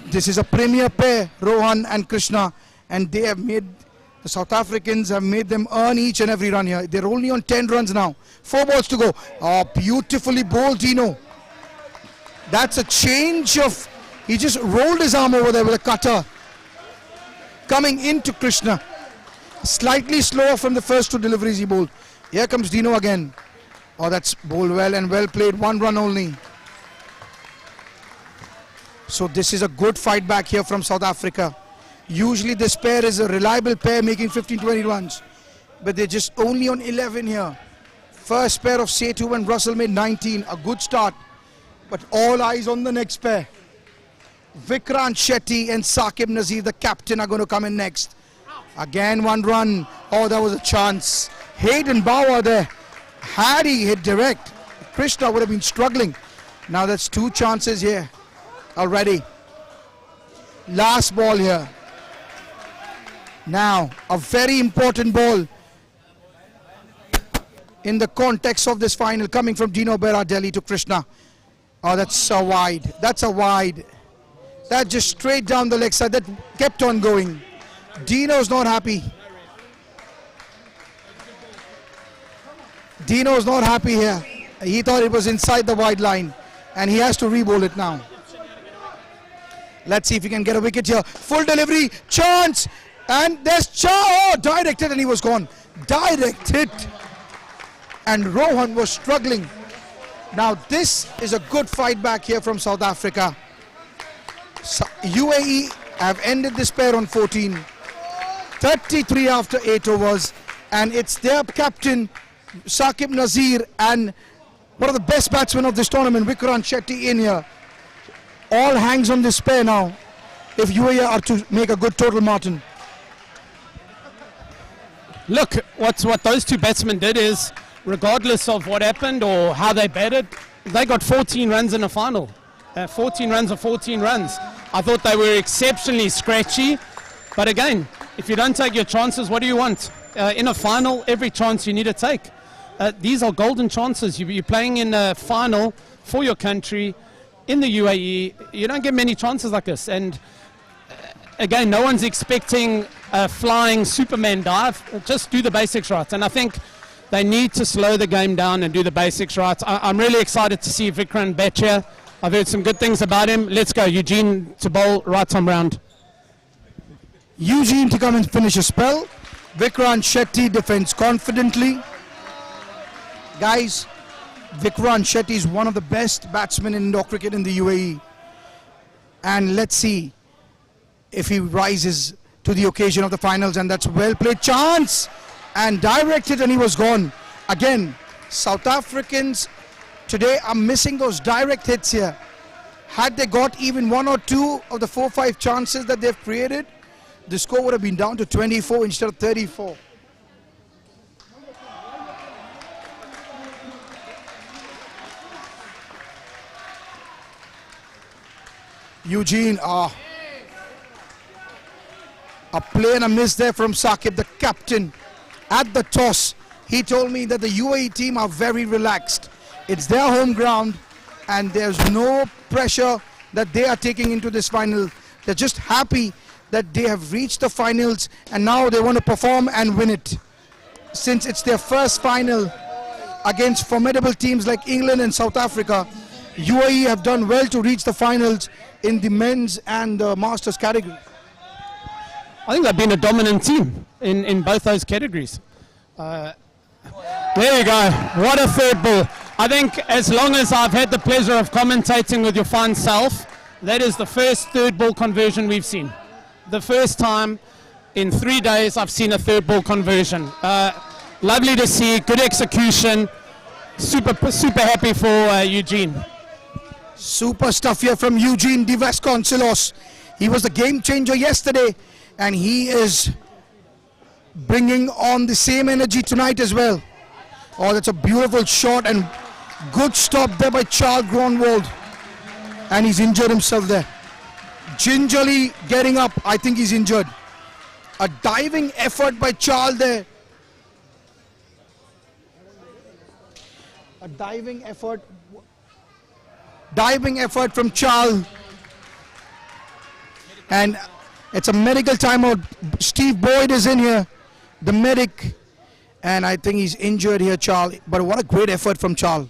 Speaker 3: This is a premier pair, Rohan and Krishna, and they have made, the South Africans have made them earn each and every run here. They're only on 10 runs now. 4 balls to go. Oh, beautifully bowled, Dino. That's a change of He just rolled his arm over there with a cutter. Coming into Krishna. Slightly slower from the first two deliveries he bowled. Here comes Dino again. Oh, that's bowled well and well played. 1 run only. So this is a good fight back here from South Africa. Usually this pair is a reliable pair making 15-20 runs. But they're just only on 11 here. First pair of Setu and Russell made 19. A good start. But all eyes on the next pair. Vikrant Shetty and Saqib Nazir, the captain, are going to come in next. Again 1 run. Oh, that was a chance. Hayden Bauer there. Had he hit direct, Krishna would have been struggling. Now that's 2 chances here already. Last ball here. Now a very important ball in the context of this final, coming from Dino Bera, Delhi to Krishna. Oh, that's a wide. That's a wide. That just straight down the leg side. That kept on going. Dino's not happy. Dino's not happy here. He thought it was inside the wide line and he has to re-bowl it now. Let's see if he can get a wicket here. Full delivery, chance, and there's oh, directed and he was gone. Directed, and Rohan was struggling. Now this is a good fight back here from South Africa. UAE have ended this pair on 14. 33 after 8 overs, and it's their captain Saqib Nazir and one of the best batsmen of this tournament, Vikrant Shetty, in here. All hangs on this pair now if UAE are to make a good total, Martin.
Speaker 10: Look, what those two batsmen did is, regardless of what happened or how they batted, they got 14 runs in a final. 14 runs or 14 runs. I thought they were exceptionally scratchy, but again, if you don't take your chances, what do you want? In a final, every chance you need to take. These are golden chances. You're playing in a final for your country in the UAE. You don't get many chances like this. And again, no one's expecting a flying Superman dive. Just do the basics right. And I think they need to slow the game down and do the basics right. I'm really excited to see Vikrant bat here. I've heard some good things about him. Let's go. Eugene to bowl, right time round.
Speaker 3: Eugene to come and finish a spell. Vikrant Shetty defends confidently. Guys, Vikrant Shetty is one of the best batsmen in indoor cricket in the UAE. And let's see if he rises to the occasion of the finals. And that's well played. Chance! And directed, and he was gone. Again, South Africans today are missing those direct hits here. Had they got even 1 or 2 of the 4-5 chances that they've created, the score would have been down to 24 instead of 34. Eugene, a play and a miss there from Saqib, the captain. At the toss, he told me that the UAE team are very relaxed. It's their home ground and there's no pressure that they are taking into this final. They're just happy that they have reached the finals and now they want to perform and win it. Since it's their first final against formidable teams like England and South Africa, UAE have done well to reach the finals in the men's and the masters category.
Speaker 10: I think they've been a dominant team in both those categories. There you go. What a third ball. I think as long as I've had the pleasure of commentating with your fine self, that is the first third ball conversion we've seen. The first time in 3 days I've seen a third ball conversion. Lovely to see, good execution. Super happy for Eugene.
Speaker 3: Super stuff here from Eugene de Vasconcelos. He was the game changer yesterday and he is bringing on the same energy tonight as well. Oh, that's a beautiful shot and good stop there by Charles Gronwald. And he's injured himself there. Gingerly getting up, I think he's injured. A diving effort by Charles there. A diving effort from Charles. And it's a medical timeout. Steve Boyd is in here, the medic. And I think he's injured here, Charles. But what a great effort from Charles.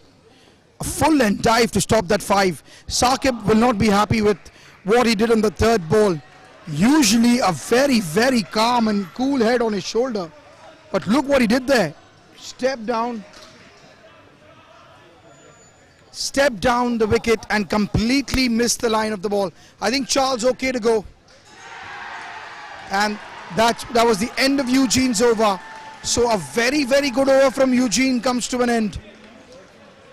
Speaker 3: A full length dive to stop that 5. Saqib will not be happy with what he did on the third ball. Usually a very, very calm and cool head on his shoulder. But look what he did there. Step down the wicket and completely missed the line of the ball. I think Charles okay to go. And that was the end of Eugene's over. So a very, very good over from Eugene comes to an end.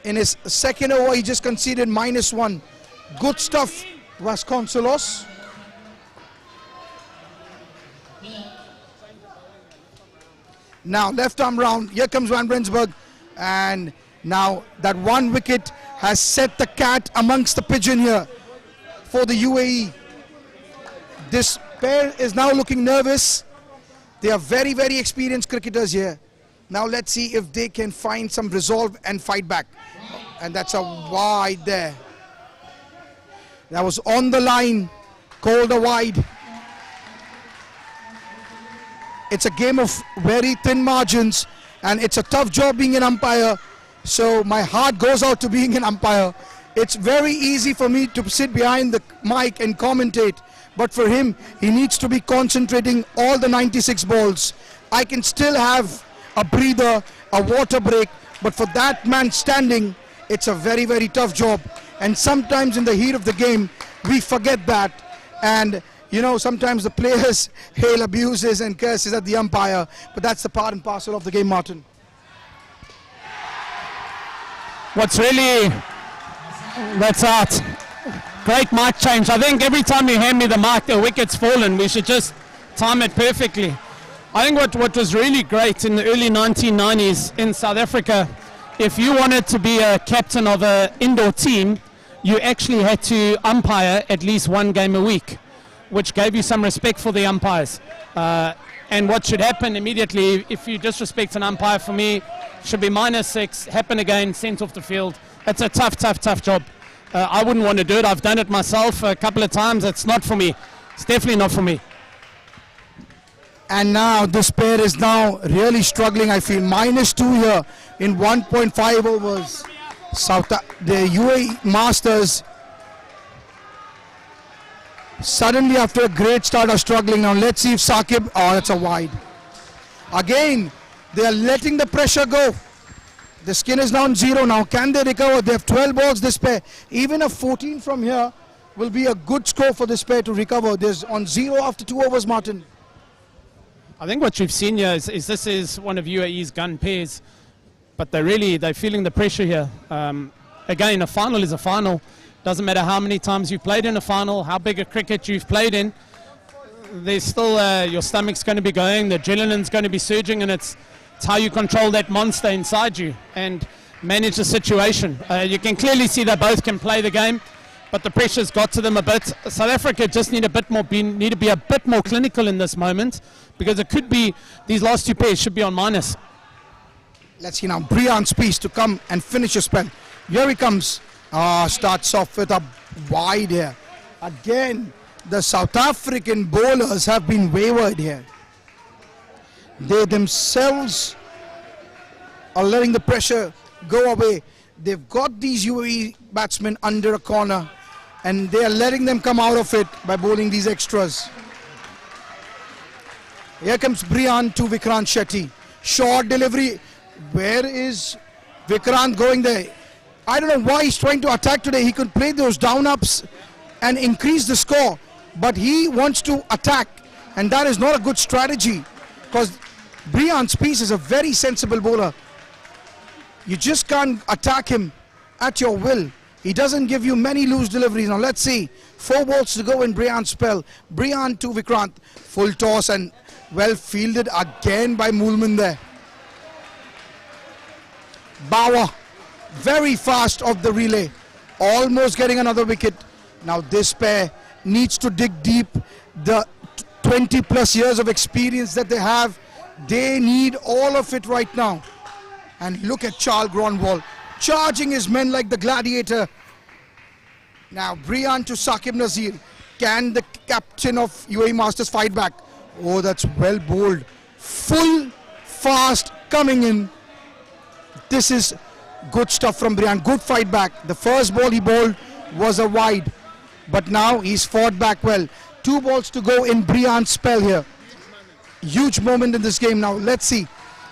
Speaker 3: In his second over, he just conceded -1. Good stuff, Vasconcelos. Now left arm round, here comes Van Brensburg, and now that one wicket has set the cat amongst the pigeon here for the UAE. This pair is now looking nervous. They are very, very experienced cricketers here. Now let's see if they can find some resolve and fight back. And that's a wide there. That was on the line, called a wide. It's a game of very thin margins, and it's a tough job being an umpire. So my heart goes out to being an umpire. It's very easy for me to sit behind the mic and commentate, but for him, he needs to be concentrating all the 96 balls. I can still have a breather, a water break, but for that man standing, it's a very, very tough job. And sometimes in the heat of the game, we forget that. And you know, sometimes the players hail abuses and curses at the umpire, but that's the part and parcel of the game, Martin.
Speaker 10: What's really, that's out. Great mic change. I think every time you hand me the mic, the wicket's fallen. We should just time it perfectly. I think what was really great in the early 1990s in South Africa, if you wanted to be a captain of an indoor team, you actually had to umpire at least one game a week, which gave you some respect for the umpires. And what should happen immediately, if you disrespect an umpire, for me, should be -6, happen again, sent off the field. It's a tough job. I wouldn't want to do it. I've done it myself a couple of times. It's not for me. It's definitely not for me.
Speaker 3: And now this pair is now really struggling, I feel. -2 here in 1.5 overs. The UAE Masters suddenly after a great start are struggling. Now let's see if Saqib, oh, that's a wide. Again, they are letting the pressure go. The skin is down 0 now. Can they recover? They have 12 balls, this pair. Even a 14 from here will be a good score for this pair to recover. There's on 0 after 2 overs, Martin.
Speaker 10: I think what you've seen here is this is one of UAE's gun pairs, but they're feeling the pressure here. Again, a final is a final. Doesn't matter how many times you've played in a final, how big a cricket you've played in. There's still, your stomach's going to be going, the adrenaline's going to be surging, and it's how you control that monster inside you and manage the situation. You can clearly see they both can play the game, but the pressure's got to them a bit. South Africa just need to be a bit more clinical in this moment, because it could be, these last two pairs should be on minus.
Speaker 3: Let's see now, Brian Spies to come and finish a spell. Here he comes. Starts off with a wide here. Again, the South African bowlers have been wayward here. They themselves are letting the pressure go away. They've got these UAE batsmen under a corner, and they are letting them come out of it by bowling these extras. Here comes Brian to Vikrant Shetty. Short delivery. Where is Vikrant going there? I don't know why he's trying to attack today. He could play those down-ups and increase the score, but he wants to attack, and that is not a good strategy, because Brian Spies is a very sensible bowler. You just can't attack him at your will. He doesn't give you many loose deliveries. Now let's see. 4 balls to go in Brian's spell. Brian to Vikrant. Full toss and well fielded again by Moolman there. Bauer very fast off the relay, almost getting another wicket. Now this pair needs to dig deep. The 20 plus years of experience that they have, they need all of it right now. And look at Charles Gronwall charging his men like the gladiator. Now Brian to Saqib Nazir. Can the captain of UAE Masters fight back? Oh, that's well bowled. Full fast coming in. This is good stuff from Brian. Good fight back. The first ball he bowled was a wide. but now he's fought back well. 2 balls to go in Brian's spell here. Huge moment in this game now. Let's see.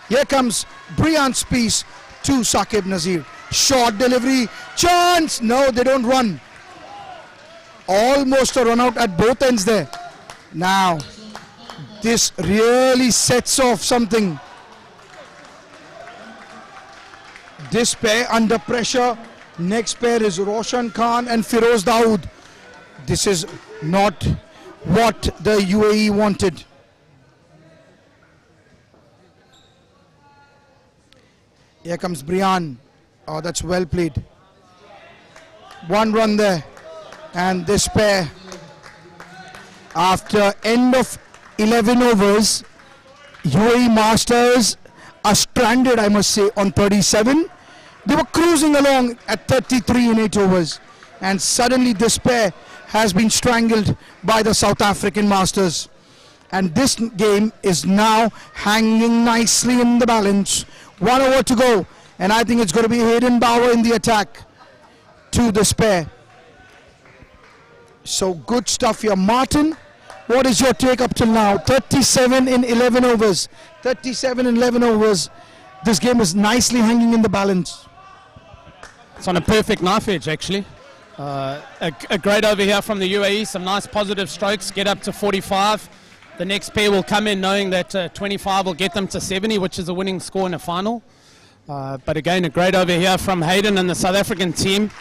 Speaker 3: Here comes Brian's piece to Saqib Nazir. Short delivery. Chance. No, they don't run. Almost a run out at both ends there. Now, this really sets off something. This pair under pressure. Next pair is Roshan Khan and Firoz Dawood. This is not what the UAE wanted. Here comes Brian. Oh, that's well played. 1 run there. And this pair, after end of 11 overs, UAE Masters are stranded, I must say, on 37. They were cruising along at 33 in 8 overs. And suddenly this pair has been strangled by the South African Masters. And this game is now hanging nicely in the balance. 1 over to go. And I think it's going to be Hayden Bauer in the attack to this pair. So good stuff here. Martin, what is your take up till now? 37 in 11 overs. 37 in 11 overs. This game is nicely hanging in the balance.
Speaker 10: It's on a perfect knife edge, actually. A great over here from the UAE. Some nice positive strokes. Get up to 45. The next pair will come in knowing that 25 will get them to 70, which is a winning score in a final. But again, a great over here from Hayden and the South African team.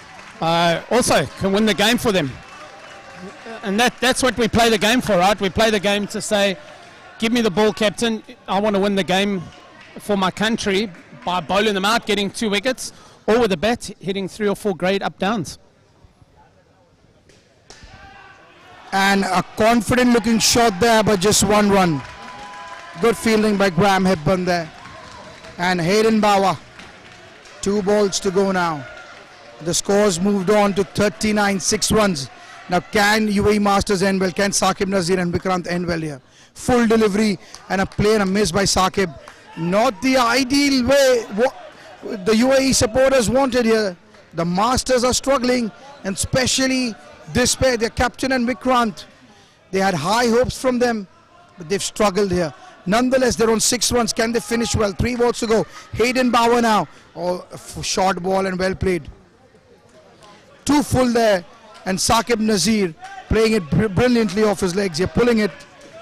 Speaker 10: Also can win the game for them. And that's what we play the game for, right? We play the game to say, give me the ball, captain. I want to win the game for my country by bowling them out, getting 2 wickets, or with a bat, hitting 3 or 4 great up-downs.
Speaker 3: And a confident looking shot there, but just 1 run. Good fielding by Graham Hepburn there. And Hayden Bauer, 2 balls to go now. The scores moved on to 39, 6 runs. Now can UAE Masters end well? Can Saqib Nazir and Vikrant end well here? Full delivery and a play and a miss by Saqib. Not the ideal way the UAE supporters wanted here. The Masters are struggling, and especially this pair, their captain and Vikrant. They had high hopes from them, but they've struggled here. Nonetheless, they're on 6 runs. Can they finish well? 3 balls to go. Hayden Bauer now. Oh, short ball and well played. 2 full there. And Saqib Nazir playing it brilliantly off his legs. Here, pulling it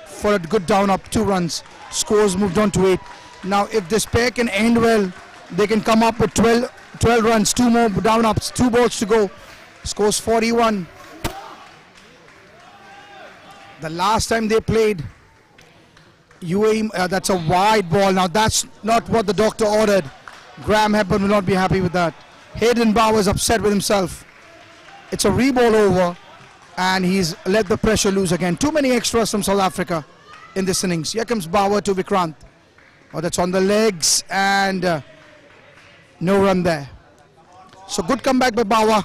Speaker 3: for a good down up. 2 runs. Scores moved on to 8. Now, if this pair can end well, they can come up with 12 runs. 2 more down ups. 2 balls to go. Scores 41. The last time they played, UAE, that's a wide ball. Now, that's not what the doctor ordered. Graham Hepburn will not be happy with that. Hayden Bauer is upset with himself. It's a reball over, and he's let the pressure loose again. Too many extras from South Africa in this innings. Here comes Bauer to Vikrant. Oh, that's on the legs, and no run there. So good comeback by Bauer.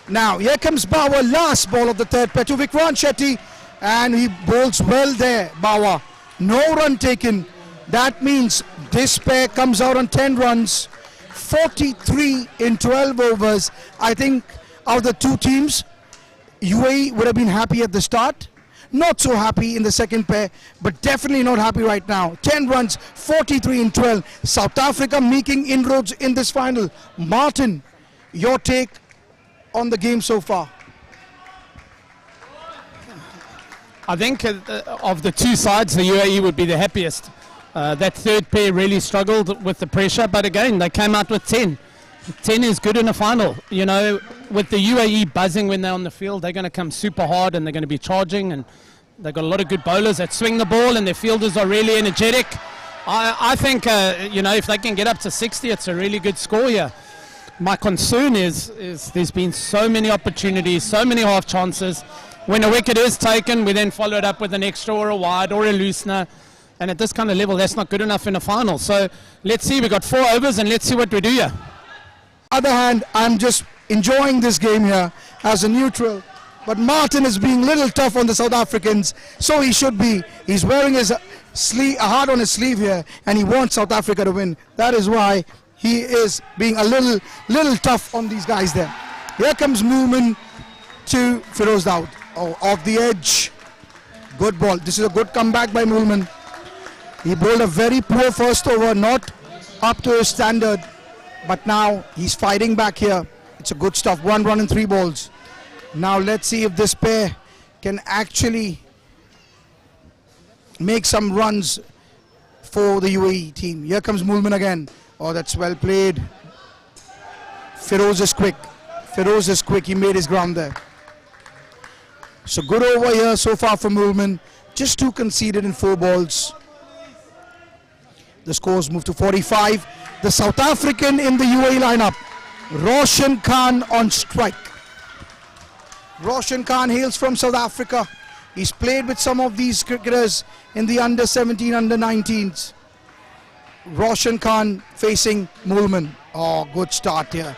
Speaker 3: Now, here comes Bauer, last ball of the 3rd pair to Vikrant Shetty. And he bowls well there, Bauer. No run taken. That means this pair comes out on 10 runs. 43 in 12 overs. I think out of the 2 teams, UAE would have been happy at the start. Not so happy in the second pair, but definitely not happy right now. 10 runs, 43 in 12. South Africa making inroads in this final. Martin, your take on the game so far?
Speaker 10: I think of the 2 sides, the UAE would be the happiest. That 3rd pair really struggled with the pressure, but again, they came out with 10. 10 is good in a final. You know, with the UAE buzzing when they're on the field, they're going to come super hard and they're going to be charging, and they've got a lot of good bowlers that swing the ball, and their fielders are really energetic. I think, you know, if they can get up to 60, it's a really good score here. My concern is there's been so many opportunities, so many half chances. When a wicket is taken, we then follow it up with an extra or a wide or a loosener. And at this kind of level, that's not good enough in a final. So let's see, we've got 4 overs and let's see what we do here.
Speaker 3: On the other hand, I'm just enjoying this game here as a neutral. But Martin is being a little tough on the South Africans, so he should be. He's wearing his heart on his sleeve here, and he wants South Africa to win. That is why he is being a little tough on these guys there. Here comes Moolman to Firoz Daud. Oh, off the edge. Good ball. This is a good comeback by Moolman. He bowled a very poor first over, not up to his standard, but now he's fighting back here. It's a good stuff. 1 run and 3 balls. Now let's see if this pair can actually make some runs for the UAE team. Here comes Moolman again. Oh, that's well played. Firoz is quick. Firoz is quick. He made his ground there. So good over here so far for Moolman. Just 2 conceded in 4 balls. The scores move to 45. The South African in the UAE lineup, Roshan Khan on strike. Roshan Khan hails from South Africa. He's played with some of these cricketers in the under 17, under 19s. Roshan Khan facing Moolman. Oh, good start here.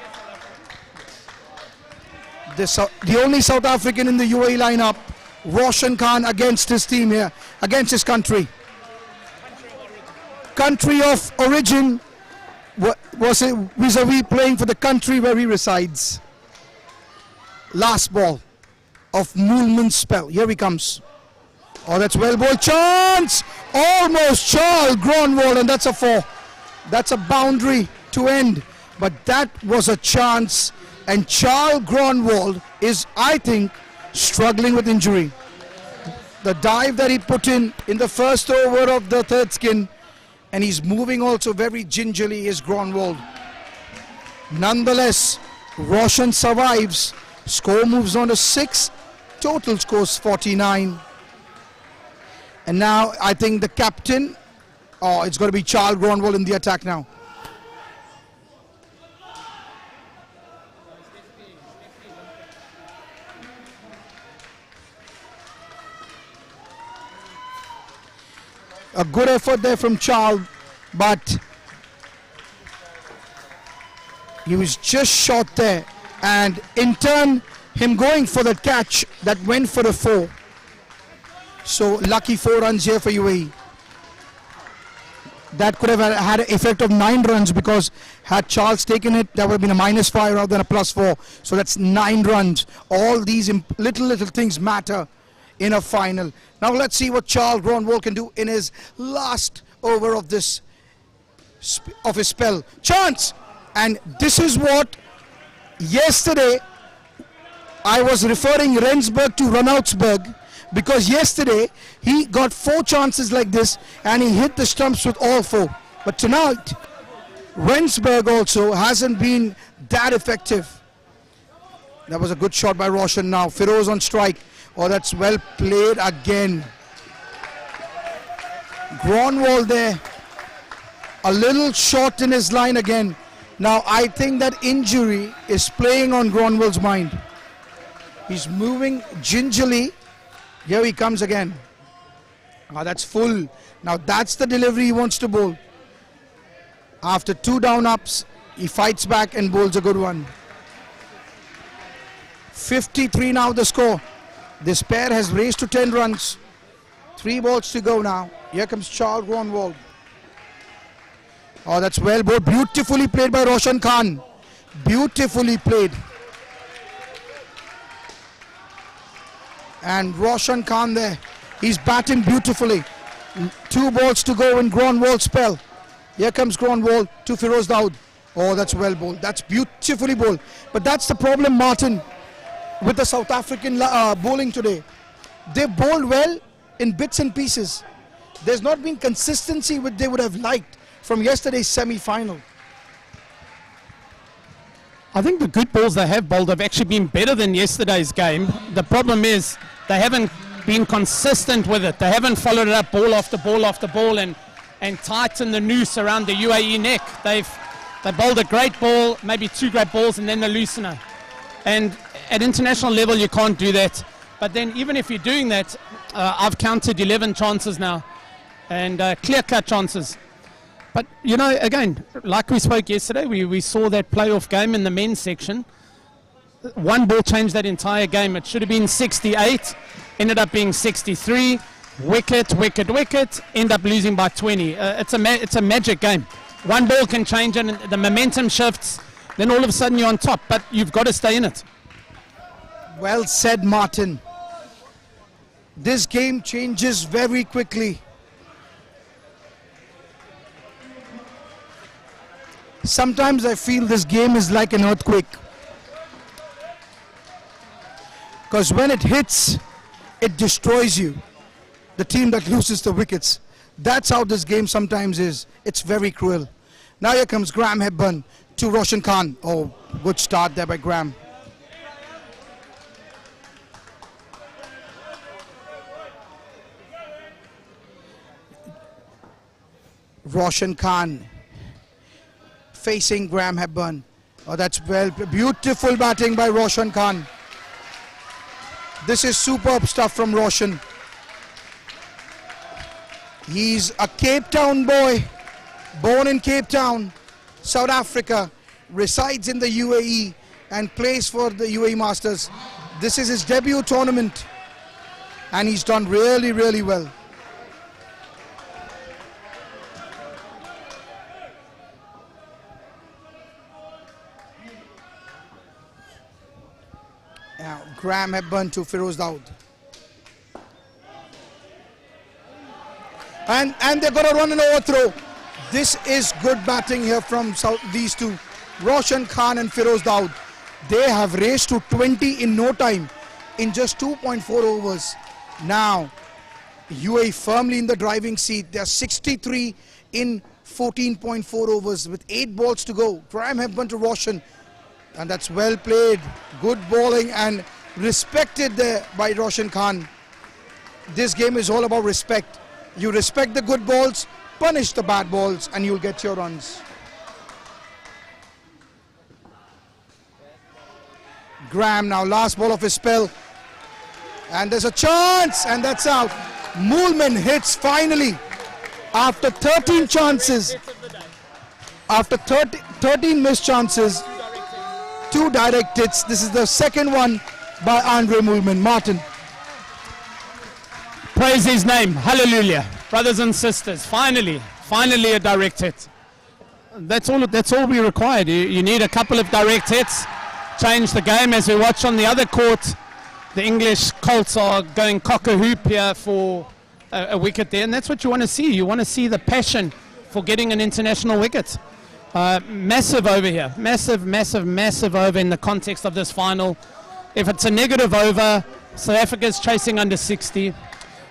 Speaker 3: The only South African in the UAE lineup, Roshan Khan against his team here, against his country. Country of origin, was it vis-a-vis playing for the country where he resides. Last ball of Moolman's spell. Here he comes. Oh, that's well bowled. Chance! Almost Charles Gronwald, and that's a 4. That's a boundary to end. But that was a chance, and Charles Gronwald is, I think, struggling with injury. The dive that he put in the first over of the third skin, and he's moving also very gingerly, is Gronwald. Nonetheless, Roshan survives. Score moves on to 6. Total scores 49. And now I think the captain, it's going to be Charles Gronwald in the attack now. A good effort there from Charles, but he was just short there, and in turn him going for the catch that went for the 4. So lucky 4 runs here for UAE. That could have had an effect of 9 runs, because had Charles taken it, that would have been a -5 rather than a +4. So that's 9 runs. All these little things matter in a final. Now let's see what Charles Gronwald can do in his last over of his spell. Chance! And this is what yesterday I was referring Rensburg to Ronaldsburg, because yesterday he got 4 chances like this and he hit the stumps with all 4. But tonight Rensburg also hasn't been that effective. That was a good shot by Roshan. Now Firoz on strike. Oh, that's well played again. Gronwald there, a little short in his line again. Now I think that injury is playing on Gronwald's mind. He's moving gingerly. Here he comes again. That's full. Now that's the delivery he wants to bowl. After 2 down ups, he fights back and bowls a good one. 53 now the score. This pair has raised to 10 runs. 3 balls to go now. Here comes Charles Gronwald. Oh, that's well bowled. Beautifully played by Roshan Khan. Beautifully played. And Roshan Khan there. He's batting beautifully. 2 balls to go in Gronwald's spell. Here comes Gronwald to Firoz Daud. Oh, that's well bowled. That's beautifully bowled. But that's the problem, Martin, with the South African bowling today. They bowl well in bits and pieces. There's not been consistency which they would have liked from yesterday's semi-final.
Speaker 10: I think the good balls they have bowled have actually been better than yesterday's game. The problem is they haven't been consistent with it. They haven't followed it up ball after ball after ball and tightened the noose around the UAE neck. They bowled a great ball, maybe 2 great balls, and then the loosener. And at international level you can't do that. But then even if you're doing that, I've counted 11 chances now, and clear-cut chances. But, you know, again, like we spoke yesterday, we saw that playoff game in the men's section. 1 ball changed that entire game. It should have been 68, ended up being 63. wicket, wicket, wicket, end up losing by 20. It's a magic game. One ball can change and the momentum shifts, then all of a sudden you're on top, but you've got to stay in it.
Speaker 3: Well said, Martin. This game changes very quickly. Sometimes I feel this game is like an earthquake. Because when it hits, it destroys you. The team that loses the wickets. That's how this game sometimes is. It's very cruel. Now here comes Graham Hepburn to Roshan Khan. Oh, good start there by Graham. Roshan Khan facing Graham Hepburn. Oh, that's well, beautiful batting by Roshan Khan. This is superb stuff from Roshan. He's a Cape Town boy, born in Cape Town, South Africa, resides in the UAE and plays for the UAE Masters. This is his debut tournament and he's done really, really well. Now, Graham Hepburn to Firoz Dawood. And they're going to run an overthrow. This is good batting here from these two, Roshan Khan and Firoz Dawood. They have raced to 20 in no time, in just 2.4 overs. Now, UAE firmly in the driving seat. They're 63 in 14.4 overs with 8 balls to go. Graham Hepburn to Roshan. And that's well played. Good bowling and respected there by Roshan Khan. This game is all about respect. You respect the good balls, punish the bad balls, and you'll get your runs. Graham now, last ball of his spell. And there's a chance, and that's out. Moolman hits finally. After 13 chances, after 13 missed chances, 2 direct hits. This is the second one by Andre Moolman. Martin.
Speaker 10: Praise his name. Hallelujah. Brothers and sisters, finally a direct hit. That's all we required. You need a couple of direct hits. Change the game. As we watch on the other court, the English Colts are going cock-a-hoop here for a wicket there, and that's what you want to see. You want to see the passion for getting an international wicket. Massive over here. Massive over in the context of this final. If it's a negative over, South Africa's chasing under 60.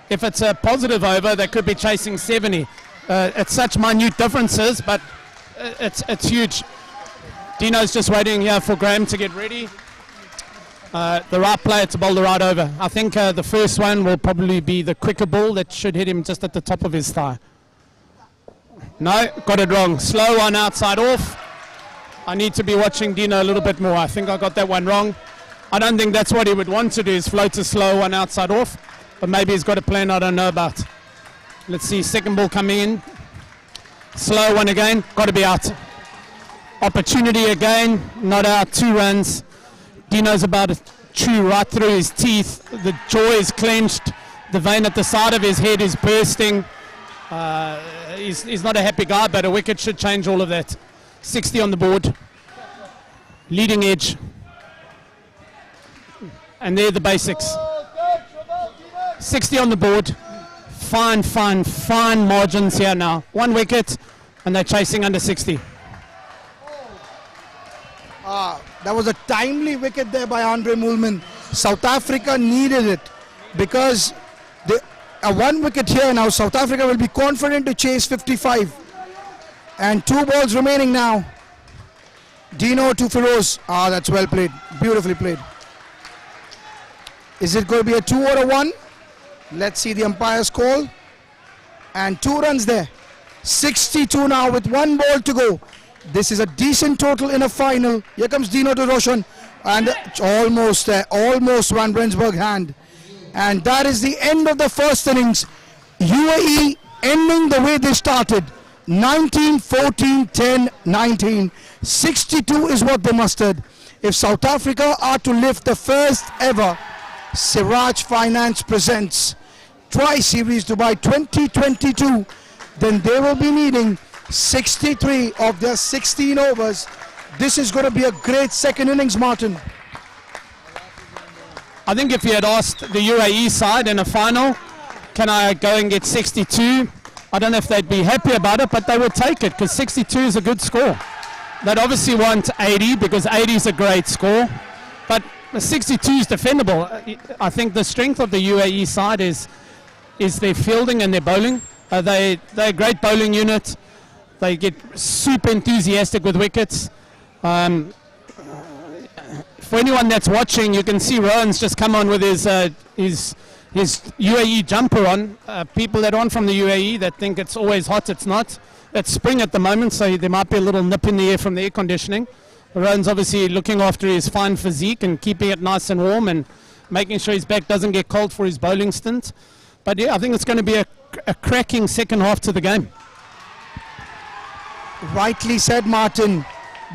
Speaker 10: If it's a positive over, they could be chasing 70. It's such minute differences, but it's huge. Dino's just waiting here for Graham to get ready. The right player to bowl the right over. I think the first one will probably be the quicker ball that should hit him just at the top of his thigh. No, got it wrong. Slow one outside off. I need to be watching Dino a little bit more. I think I got that one wrong. I don't think that's what he would want to do, is float a slow one outside off. But maybe he's got a plan I don't know about. Let's see, second ball coming in. Slow one again, got to be out. Opportunity again, not out, 2 runs. Dino's about to chew right through his teeth. The jaw is clenched. The vein at the side of his head is bursting. He's not a happy guy, but a wicket should change all of that. 60 on the board. Leading edge. And they're the basics. 60 on the board. Fine margins here now. 1 wicket, and they're chasing under 60.
Speaker 3: That was a timely wicket there by Andre Moolman. South Africa needed it because a 1 wicket here now. South Africa will be confident to chase 55. And 2 balls remaining now. Dino to Firoz. That's well played. Beautifully played. Is it going to be a 2 or a 1? Let's see the umpire's call. And 2 runs there. 62 now with 1 ball to go. This is a decent total in a final. Here comes Dino to Roshan. And almost there. Almost Van Rensburg hand. And that is the end of the first innings. UAE ending the way they started. 19, 14, 10, 19. 62 is what they mustered. If South Africa are to lift the first ever Siraj Finance presents
Speaker 9: Tri-Series Dubai 2022, then they will be needing 63 of their 16 overs. This is going to be a great second innings, Martin.
Speaker 10: I think if you had asked the UAE side in a final, can I go and get 62? I don't know if they'd be happy about it, but they would take it because 62 is a good score. They'd obviously want 80 because 80 is a great score, but 62 is defendable. I think the strength of the UAE side is their fielding and their bowling. They're a great bowling unit. They get super enthusiastic with wickets. For anyone that's watching, you can see Rohan's just come on with his UAE jumper on. People that aren't from the UAE that think it's always hot, it's not. It's spring at the moment, so there might be a little nip in the air from the air conditioning. Rohan's obviously looking after his fine physique and keeping it nice and warm and making sure his back doesn't get cold for his bowling stint. But yeah, I think it's going to be a cracking second half to the game.
Speaker 9: Rightly said, Martin.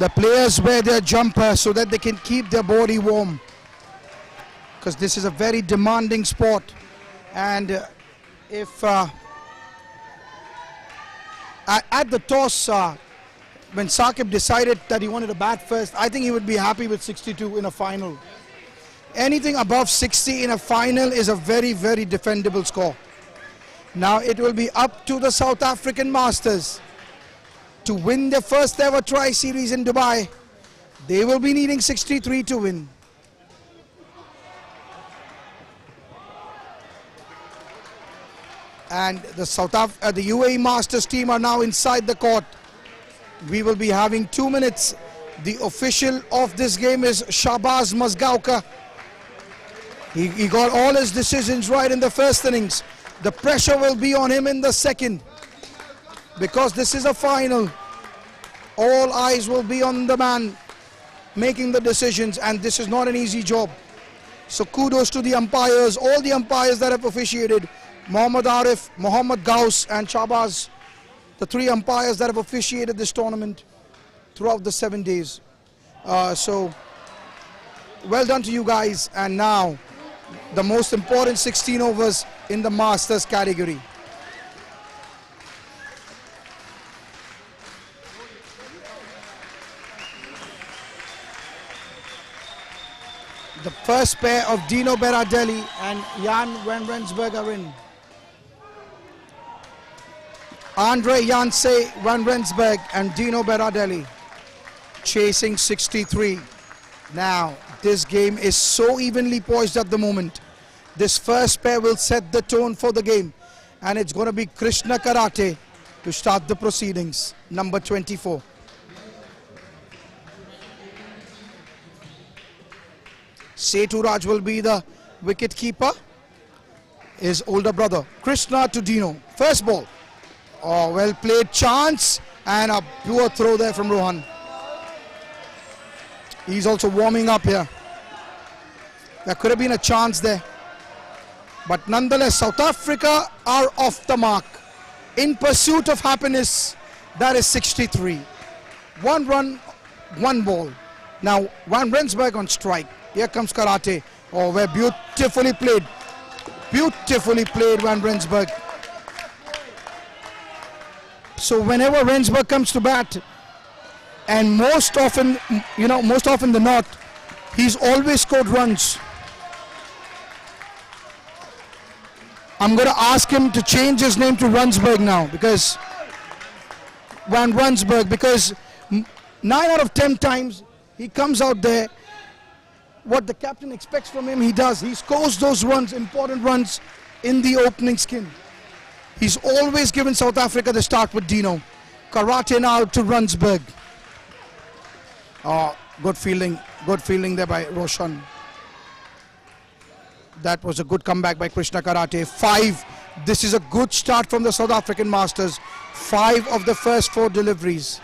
Speaker 9: The players wear their jumper so that they can keep their body warm, because this is a very demanding sport. And if at the toss, when Saqib decided that he wanted to bat first, I think he would be happy with 62 in a final. Anything above 60 in a final is a very, very defendable score. Now it will be up to the South African Masters to win their first ever Tri-Series in Dubai. They will be needing 63 to win. And the UAE Masters team are now inside the court. We will be having 2 minutes. The official of this game is Shahbaz Mazgauka. He got all his decisions right in the first innings. The pressure will be on him in the second, because this is a final. All eyes will be on the man making the decisions, and this is not an easy job. So kudos to the umpires, all the umpires that have officiated, Mohammad Arif, Mohammad Gauss and Shahbaz, the 3 umpires that have officiated this tournament throughout the 7 days. So well done to you guys. And now the most important 16 overs in the Masters category. The first pair of Dino Berardelli and Jan van Rensburg are in. Andre Janse van Rensburg and Dino Berardelli chasing 63. Now, this game is so evenly poised at the moment. This first pair will set the tone for the game, and it's going to be Krishna Karate to start the proceedings, number 24. Setu Raj will be the wicket keeper. His older brother Krishna to Dino. First ball. Oh, well played, chance, and a pure throw there from Rohan. He's also warming up here. There could have been a chance there, but nonetheless South Africa are off the mark. In pursuit of happiness, that is 63. 1 run, 1 ball. Now Van Rensburg on strike. Here comes Karate. Oh, well, beautifully played. Beautifully played, Van Rensburg. So whenever Rensburg comes to bat, and most often than not, he's always scored runs. I'm going to ask him to change his name to Rensburg now, because Van Rensburg, because 9 out of 10 times he comes out there, what the captain expects from him, he does. He scores those runs, important runs, in the opening skin. He's always given South Africa the start with Dino. Karate now to Rensburg. Oh, good fielding there by Roshan. That was a good comeback by Krishna Karate. 5. This is a good start from the South African Masters. 5 of the first 4 deliveries.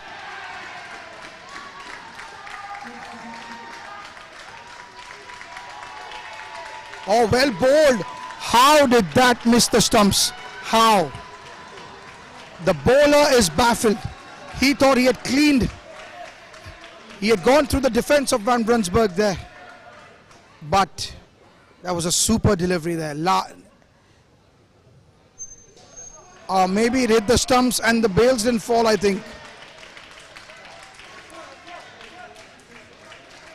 Speaker 9: Oh, well bowled. How did that miss the stumps? How? The bowler is baffled. He thought he had cleaned. He had gone through the defense of Van Rensburg there. But that was a super delivery there. Maybe it hit the stumps and the bails didn't fall, I think.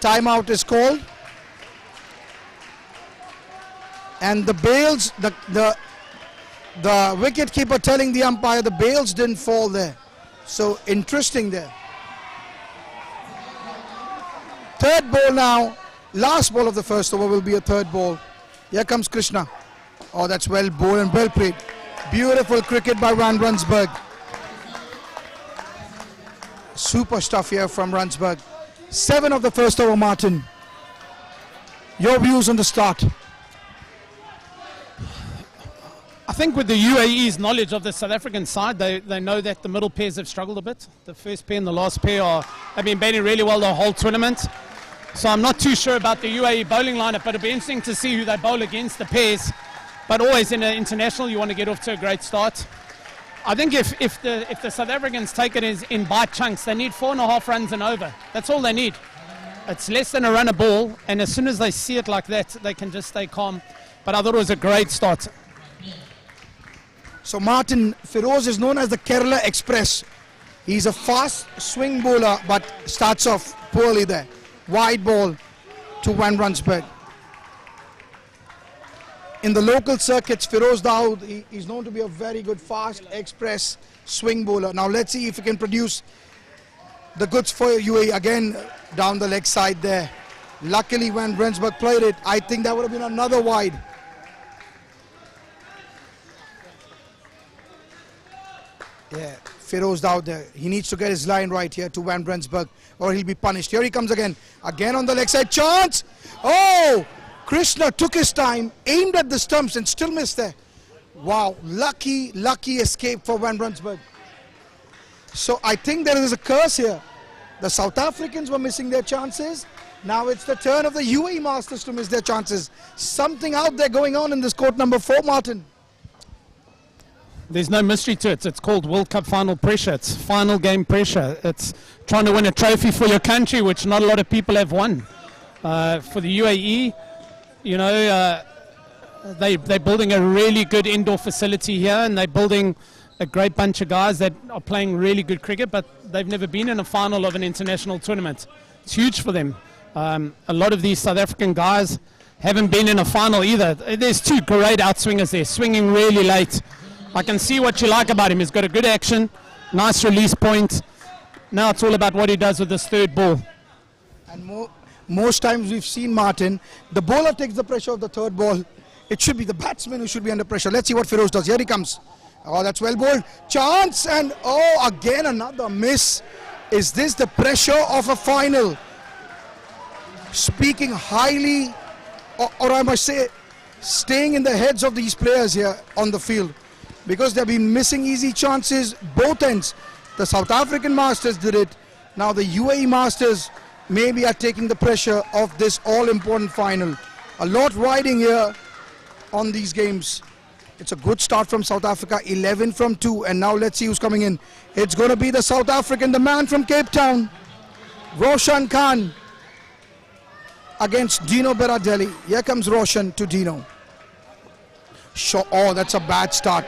Speaker 9: Timeout is called. And the bails, the wicket keeper telling the umpire the bails didn't fall there. So interesting there. Third ball now. Last ball of the first over will be a third ball. Here comes Krishna. Oh, that's well bowled and well played. Beautiful cricket by Van Rensburg. Super stuff here from Rensburg. 7 of the first over, Martin. Your views on the start?
Speaker 10: I think with the UAE's knowledge of the South African side, they know that the middle pairs have struggled a bit. The first pair and the last pair have been batting really well the whole tournament. So I'm not too sure about the UAE bowling lineup, but it'll be interesting to see who they bowl against, the pairs. But always in an international, you want to get off to a great start. I think if the South Africans take it in bite chunks, they need 4.5 runs and over. That's all they need. It's less than a run a ball, and as soon as they see it like that, they can just stay calm. But I thought it was a great start.
Speaker 9: So Martin, Feroz is known as the Kerala Express. He's a fast swing bowler, but starts off poorly there. Wide ball to Van Rensburg. In the local circuits, Feroz Dawood, he's known to be a very good fast express swing bowler. Now let's see if he can produce the goods for UAE. Again, down the leg side there. Luckily, Van Rensburg played it. I think that would have been another wide. Yeah, Feroz Dawood there. He needs to get his line right here to Van Rensburg or he'll be punished. Here he comes again. Again on the leg side. Chance! Oh! Krishna took his time, aimed at the stumps and still missed there. Wow, lucky escape for Van Rensburg. So I think there is a curse here. The South Africans were missing their chances. Now it's the turn of the UAE Masters to miss their chances. Something out there going on in this court number 4, Martin.
Speaker 10: There's no mystery to it. It's called World Cup final pressure. It's final game pressure. It's trying to win a trophy for your country, which not a lot of people have won. For the UAE, you know, they're building a really good indoor facility here, and they're building a great bunch of guys that are playing really good cricket, but they've never been in a final of an international tournament. It's huge for them. A lot of these South African guys haven't been in a final either. There's 2 great outswingers there, swinging really late. I can see what you like about him. He's got a good action, nice release point. Now it's all about what he does with this third ball.
Speaker 9: And most times we've seen, Martin, the bowler takes the pressure of the third ball. It should be the batsman who should be under pressure. Let's see what Feroz does. Here he comes. Oh, that's well bowled. Chance, and oh, again another miss. Is this the pressure of a final? Speaking highly, or I must say, staying in the heads of these players here on the field. Because they've been missing easy chances, both ends. The South African Masters did it. Now the UAE Masters maybe are taking the pressure of this all-important final. A lot riding here on these games. It's a good start from South Africa, 11 from 2, and now let's see who's coming in. It's going to be the South African, the man from Cape Town, Roshan Khan, against Dino Beradelli. Here comes Roshan to Dino. Oh, that's a bad start.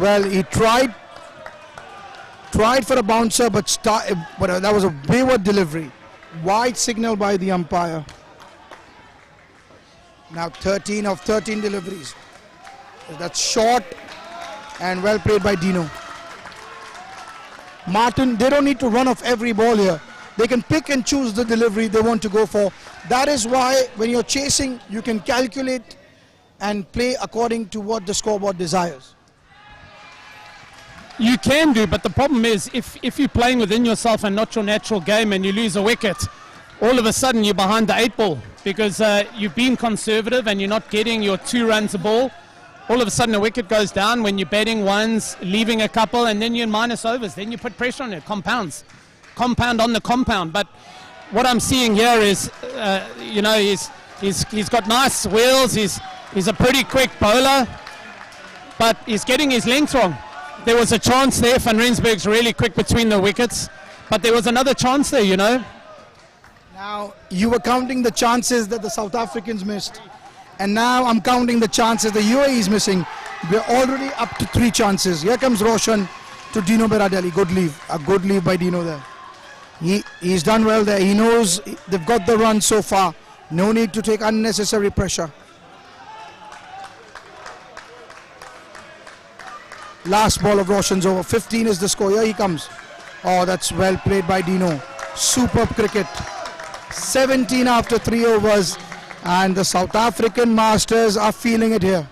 Speaker 9: Well, he tried for a bouncer, but that was a wayward delivery. Wide signal by the umpire. Now 13 of 13 deliveries. That's short and well played by Dino. Martin, they don't need to run off every ball here. They can pick and choose the delivery they want to go for. That is why when you're chasing, you can calculate and play according to what the scoreboard desires.
Speaker 10: You can do, but the problem is if you're playing within yourself and not your natural game and you lose a wicket, all of a sudden you're behind the 8 ball because you've been conservative and you're not getting your 2 runs a ball. All of a sudden a wicket goes down when you're batting ones, leaving a couple, and then you're in minus overs. Then you put pressure on it, compound on the compound. But what I'm seeing here is, you know, he's got nice wheels. He's a pretty quick bowler, but he's getting his length wrong. There was a chance there. Van Rensburg's really quick between the wickets, but there was another chance there, you know.
Speaker 9: Now, you were counting the chances that the South Africans missed, and now I'm counting the chances the UAE is missing. We're already up to 3 chances. Here comes Roshan to Dino Berardelli. Good leave. A good leave by Dino there. He's done well there. He knows they've got the run so far. No need to take unnecessary pressure. Last ball of Roshan's over. 15 is the score. Here he comes. Oh, that's well played by Dino. Superb cricket. 17 after 3 overs. And the South African Masters are feeling it here.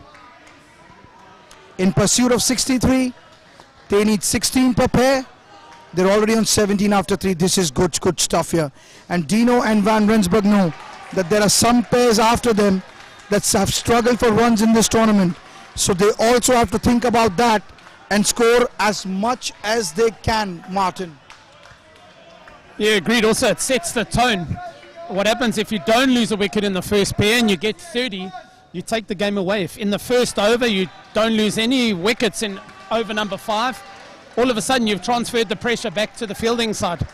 Speaker 9: In pursuit of 63, they need 16 per pair. They're already on 17 after 3. This is good stuff here. And Dino and Van Rensburg know that there are some pairs after them that have struggled for runs in this tournament. So they also have to think about that and score as much as they can, Martin.
Speaker 10: Yeah, agreed. Also, it sets the tone. What happens if you don't lose a wicket in the first pair and you get 30, you take the game away. If in the first over you don't lose any wickets in over number 5, all of a sudden you've transferred the pressure back to the fielding side.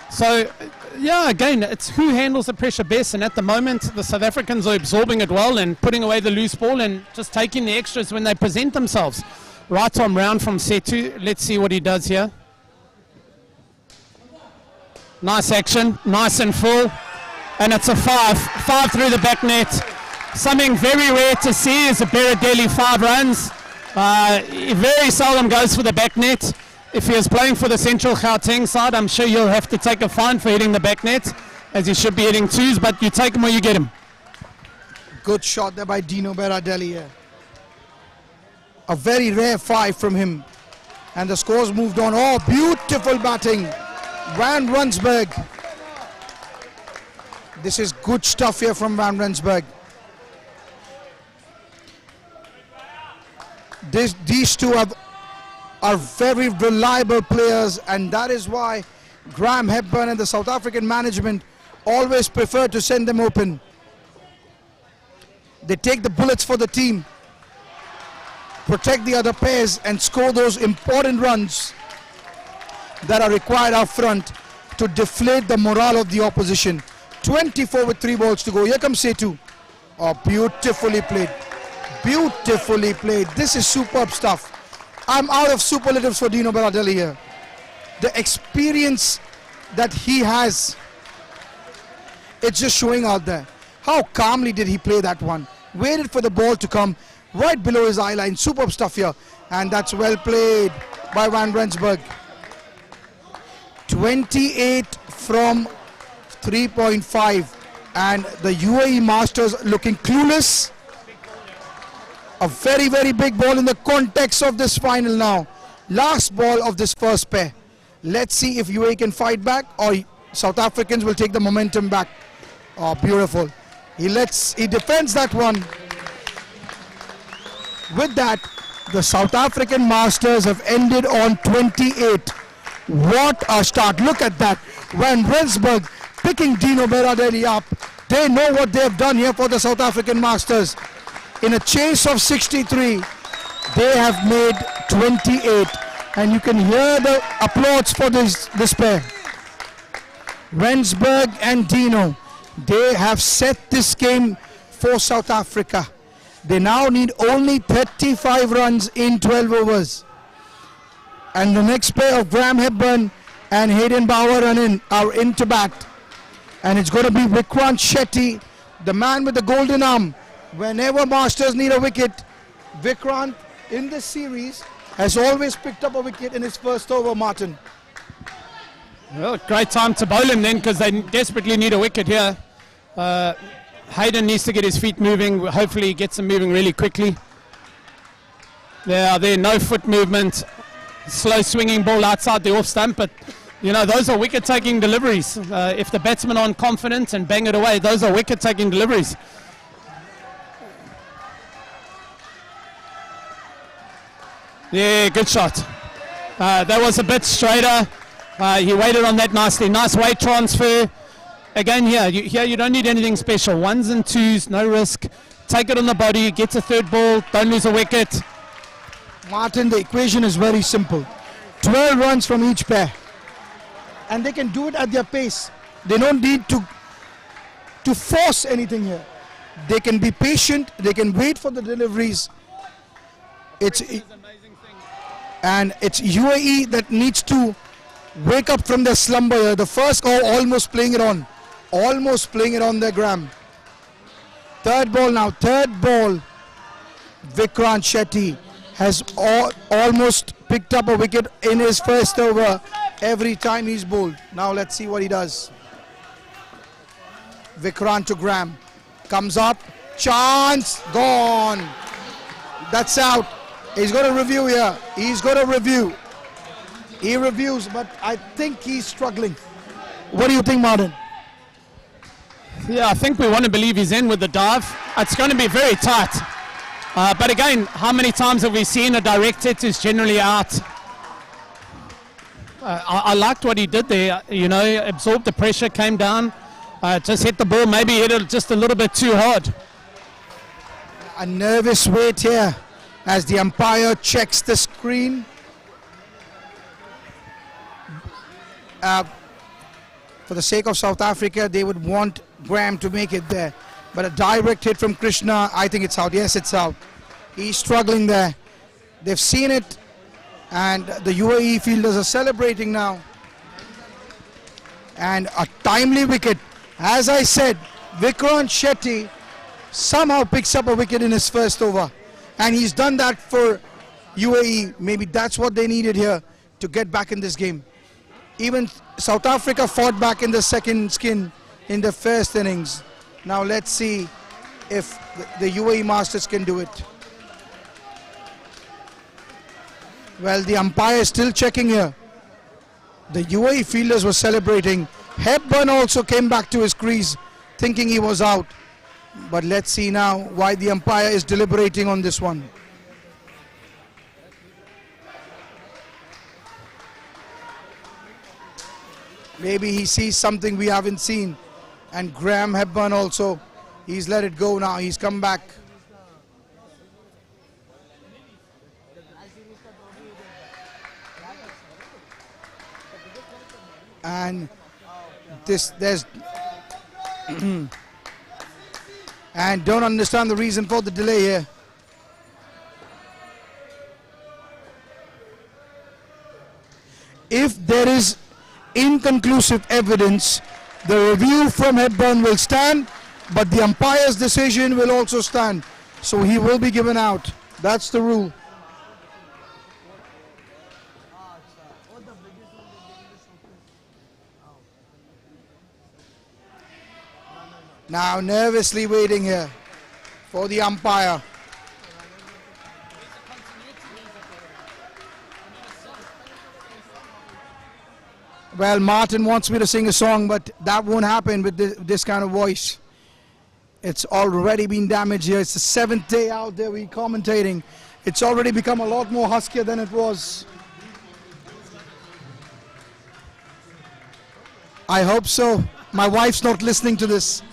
Speaker 10: So, yeah, again, it's who handles the pressure best, and at the moment the South Africans are absorbing it well and putting away the loose ball and just taking the extras when they present themselves. Right arm round from Setu. Let's see what he does here. Nice action, nice and full, and it's a 5 through the back net. Something very rare to see is a Berardelli 5 runs. He very seldom goes for the back net. If he was playing for the Central Gauteng side, I'm sure you'll have to take a fine for hitting the back net, as he should be hitting 2s, but you take him where you get him.
Speaker 9: Good shot there by Dino Berardelli here. A very rare 5 from him. And the scores moved on. Oh, beautiful batting. Van Rensburg. This is good stuff here from Van Rensburg. These two are very reliable players, and that is why Graham Hepburn and the South African management always prefer to send them open. They take the bullets for the team, protect the other pairs, and score those important runs that are required up front to deflate the morale of the opposition. 24 with 3 balls to go. Here comes Setu. Oh, beautifully played. Beautifully played. This is superb stuff. I'm out of superlatives for Dino Berardelli here. The experience that he has, it's just showing out there. How calmly did he play that one? Waited for the ball to come right below his eye line. Superb stuff here. And that's well played by Van Rensburg. 28 from 3.5. And the UAE Masters looking clueless. A very, very big ball in the context of this final now. Last ball of this first pair. Let's see if UAE can fight back or South Africans will take the momentum back. Oh, beautiful. He defends that one. With that, the South African Masters have ended on 28. What a start. Look at that. Van Rensburg picking Dino Berardelli up. They know what they have done here for the South African Masters. In a chase of 63, they have made 28. And you can hear the applause for this pair. Rensburg and Dino, they have set this game for South Africa. They now need only 35 runs in 12 overs. And the next pair of Graham Hepburn and Hayden Bauer are in to bat. And it's going to be Vikrant Shetty, the man with the golden arm. Whenever Masters need a wicket, Vikrant in this series has always picked up a wicket in his first over, Martin.
Speaker 10: Well, great time to bowl him then, because they desperately need a wicket here. Hayden needs to get his feet moving. Hopefully he gets them moving really quickly. There, no foot movement. Slow swinging ball outside the off stump, but you know, those are wicket-taking deliveries. If the batsmen aren't confident and bang it away, those are wicket-taking deliveries. Yeah, good shot. That was a bit straighter. He waited on that nicely. Nice weight transfer. Again, here you don't need anything special. 1s and 2s, no risk. Take it on the body, get a third ball, don't lose a wicket.
Speaker 9: Martin, the equation is very simple. 12 runs from each pair. And they can do it at their pace. They don't need to force anything here. They can be patient, they can wait for the deliveries. It's UAE that needs to wake up from their slumber here. The first almost playing it on. Almost playing it on there, Graham. Third ball now. Third ball. Vikrant Shetty has almost picked up a wicket in his first over every time he's bowled. Now let's see what he does. Vikrant to Graham. Comes up. Chance. Gone. That's out. He's got to review here. He's got to review. He reviews, but I think he's struggling. What do you think, Martin?
Speaker 10: Yeah, I think we want to believe he's in with the dive. It's going to be very tight. But again, how many times have we seen a direct hit is generally out? I liked what he did there. You know, absorbed the pressure, came down, just hit the ball, maybe hit it just a little bit too hard.
Speaker 9: A nervous wait here as the umpire checks the screen. For the sake of South Africa, they would want Graham to make it there. But a direct hit from Krishna, I think it's out. Yes, it's out. He's struggling there. They've seen it, and the UAE fielders are celebrating now. And a timely wicket. As I said, Vikrant Shetty somehow picks up a wicket in his first over. And he's done that for UAE. Maybe that's what they needed here to get back in this game. Even South Africa fought back in the second skin in the first innings. Now let's see if the UAE Masters can do it. Well, the umpire is still checking here. The UAE fielders were celebrating. Hepburn also came back to his crease thinking he was out. But let's see now why the umpire is deliberating on this one. Maybe he sees something we haven't seen. And Graham Hepburn also, he's let it go now. He's come back. And there's and don't understand the reason for the delay here. If there is inconclusive evidence, the review from Hepburn will stand, but the umpire's decision will also stand. So he will be given out. That's the rule. Now nervously waiting here for the umpire. Well, Martin wants me to sing a song, but that won't happen with this kind of voice. It's already been damaged here. It's the 7th day out there we're commentating. It's already become a lot more huskier than it was. I hope so. My wife's not listening to this.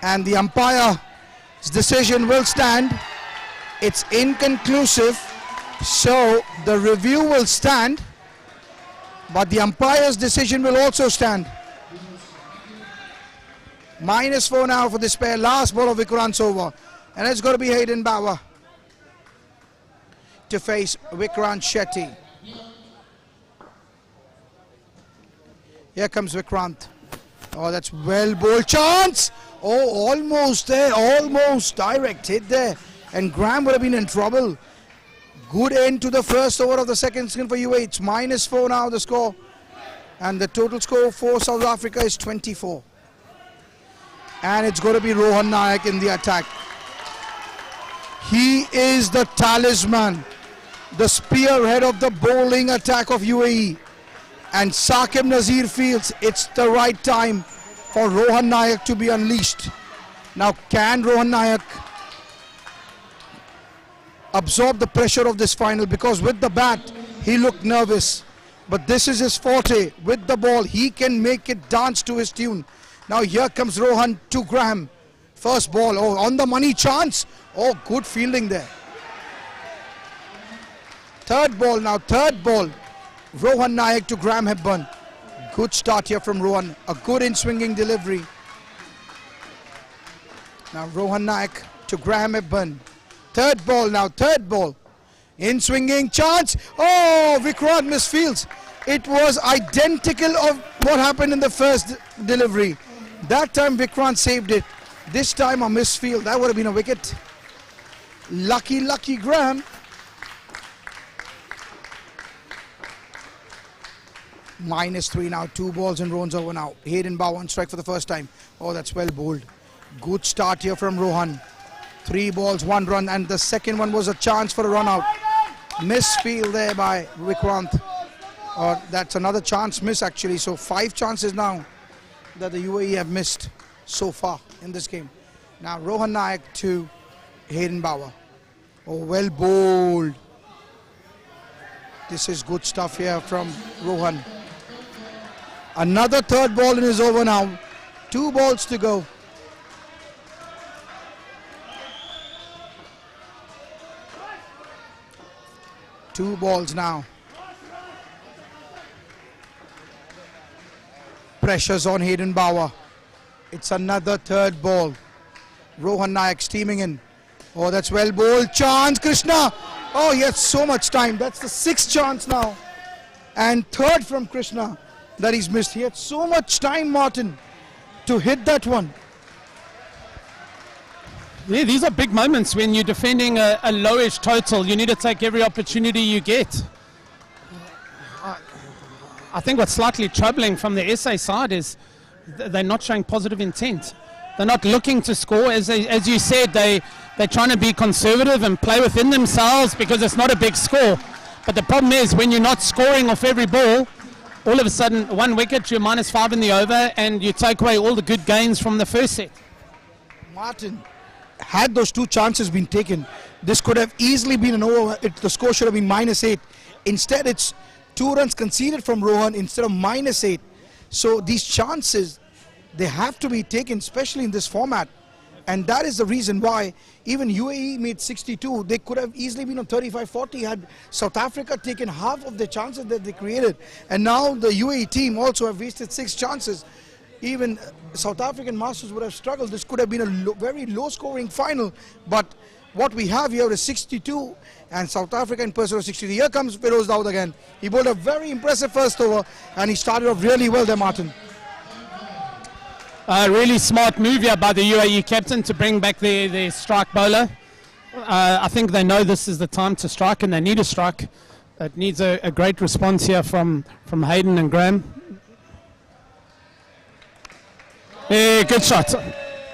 Speaker 9: And the umpire's decision will stand. It's inconclusive, so the review will stand, but the umpire's decision will also stand. -4 now for this pair. Last ball of Vikrant's over, and it's got to be Hayden Bauer to face Vikrant Shetty. Here comes Vikrant. Oh, that's well bowled. Chance! Oh, almost there, almost direct hit there. And Graham would have been in trouble. Good end to the first over of the second skin for UAE. It's -4 now the score. And the total score for South Africa is 24. And it's going to be Rohan Nayak in the attack. He is the talisman, the spearhead of the bowling attack of UAE. And Saqib Nazir feels it's the right time for Rohan Nayak to be unleashed. Now, can Rohan Nayak absorb the pressure of this final? Because with the bat, he looked nervous. But this is his forte. With the ball, he can make it dance to his tune. Now here comes Rohan to Graham. First ball, oh, on the money chance. Oh, good fielding there. Third ball now, third ball. Rohan Nayak to Graham Hepburn. Good start here from Rohan. A good in-swinging delivery. Now Rohan Naik to Graham Hepburn. Third ball now, third ball. In swinging chance. Oh, Vikrant misfields. It was identical of what happened in the first delivery. That time Vikrant saved it. This time a misfield. That would have been a wicket. Lucky, lucky Graham. -3 now. 2 balls and runs over now. Hayden Bow on strike for the first time. Oh, that's well bowled. Good start here from Rohan. 3 balls, 1 run, and the second one was a chance for a run out. Misfield there by Vikrant. Or that's another chance miss actually. So 5 chances now that the UAE have missed so far in this game. Now Rohan Naik to Hayden Bower. Oh, well bowled. This is good stuff here from Rohan. Another third ball in his over now. 2 balls to go. Two balls now. Pressures on Hayden Bower. It's another third ball. Rohan Naik steaming in. Oh, that's well bowled. Chance, Krishna. Oh, he has so much time. That's the 6th chance now. And third from Krishna that he's missed. He had so much time, Martin, to hit that one.
Speaker 10: Yeah, these are big moments when you're defending a lowish total. You need to take every opportunity you get. I think what's slightly troubling from the SA side is they're not showing positive intent. They're not looking to score. As you said, they're trying to be conservative and play within themselves because it's not a big score. But the problem is when you're not scoring off every ball, all of a sudden 1 wicket, you're -5 in the over and you take away all the good gains from the first set.
Speaker 9: Martin, had those 2 chances been taken, this could have easily been an over. The score should have been -8. Instead, it's 2 runs conceded from Rohan instead of -8. So these chances, they have to be taken, especially in this format. And that is the reason why even UAE made 62. They could have easily been on 35-40 had South Africa taken half of the chances that they created. And now the UAE team also have wasted 6 chances. Even South African Masters would have struggled. This could have been a very low scoring final. But what we have here is 62 and South Africa in pursuit of 63. Here comes Feroz Dawood again. He bowled a very impressive first over and he started off really well there, Martin.
Speaker 10: A really smart move here by the UAE captain to bring back their strike bowler. I think they know this is the time to strike and they need a strike. It needs a great response here from Hayden and Graham. Yeah, good shot.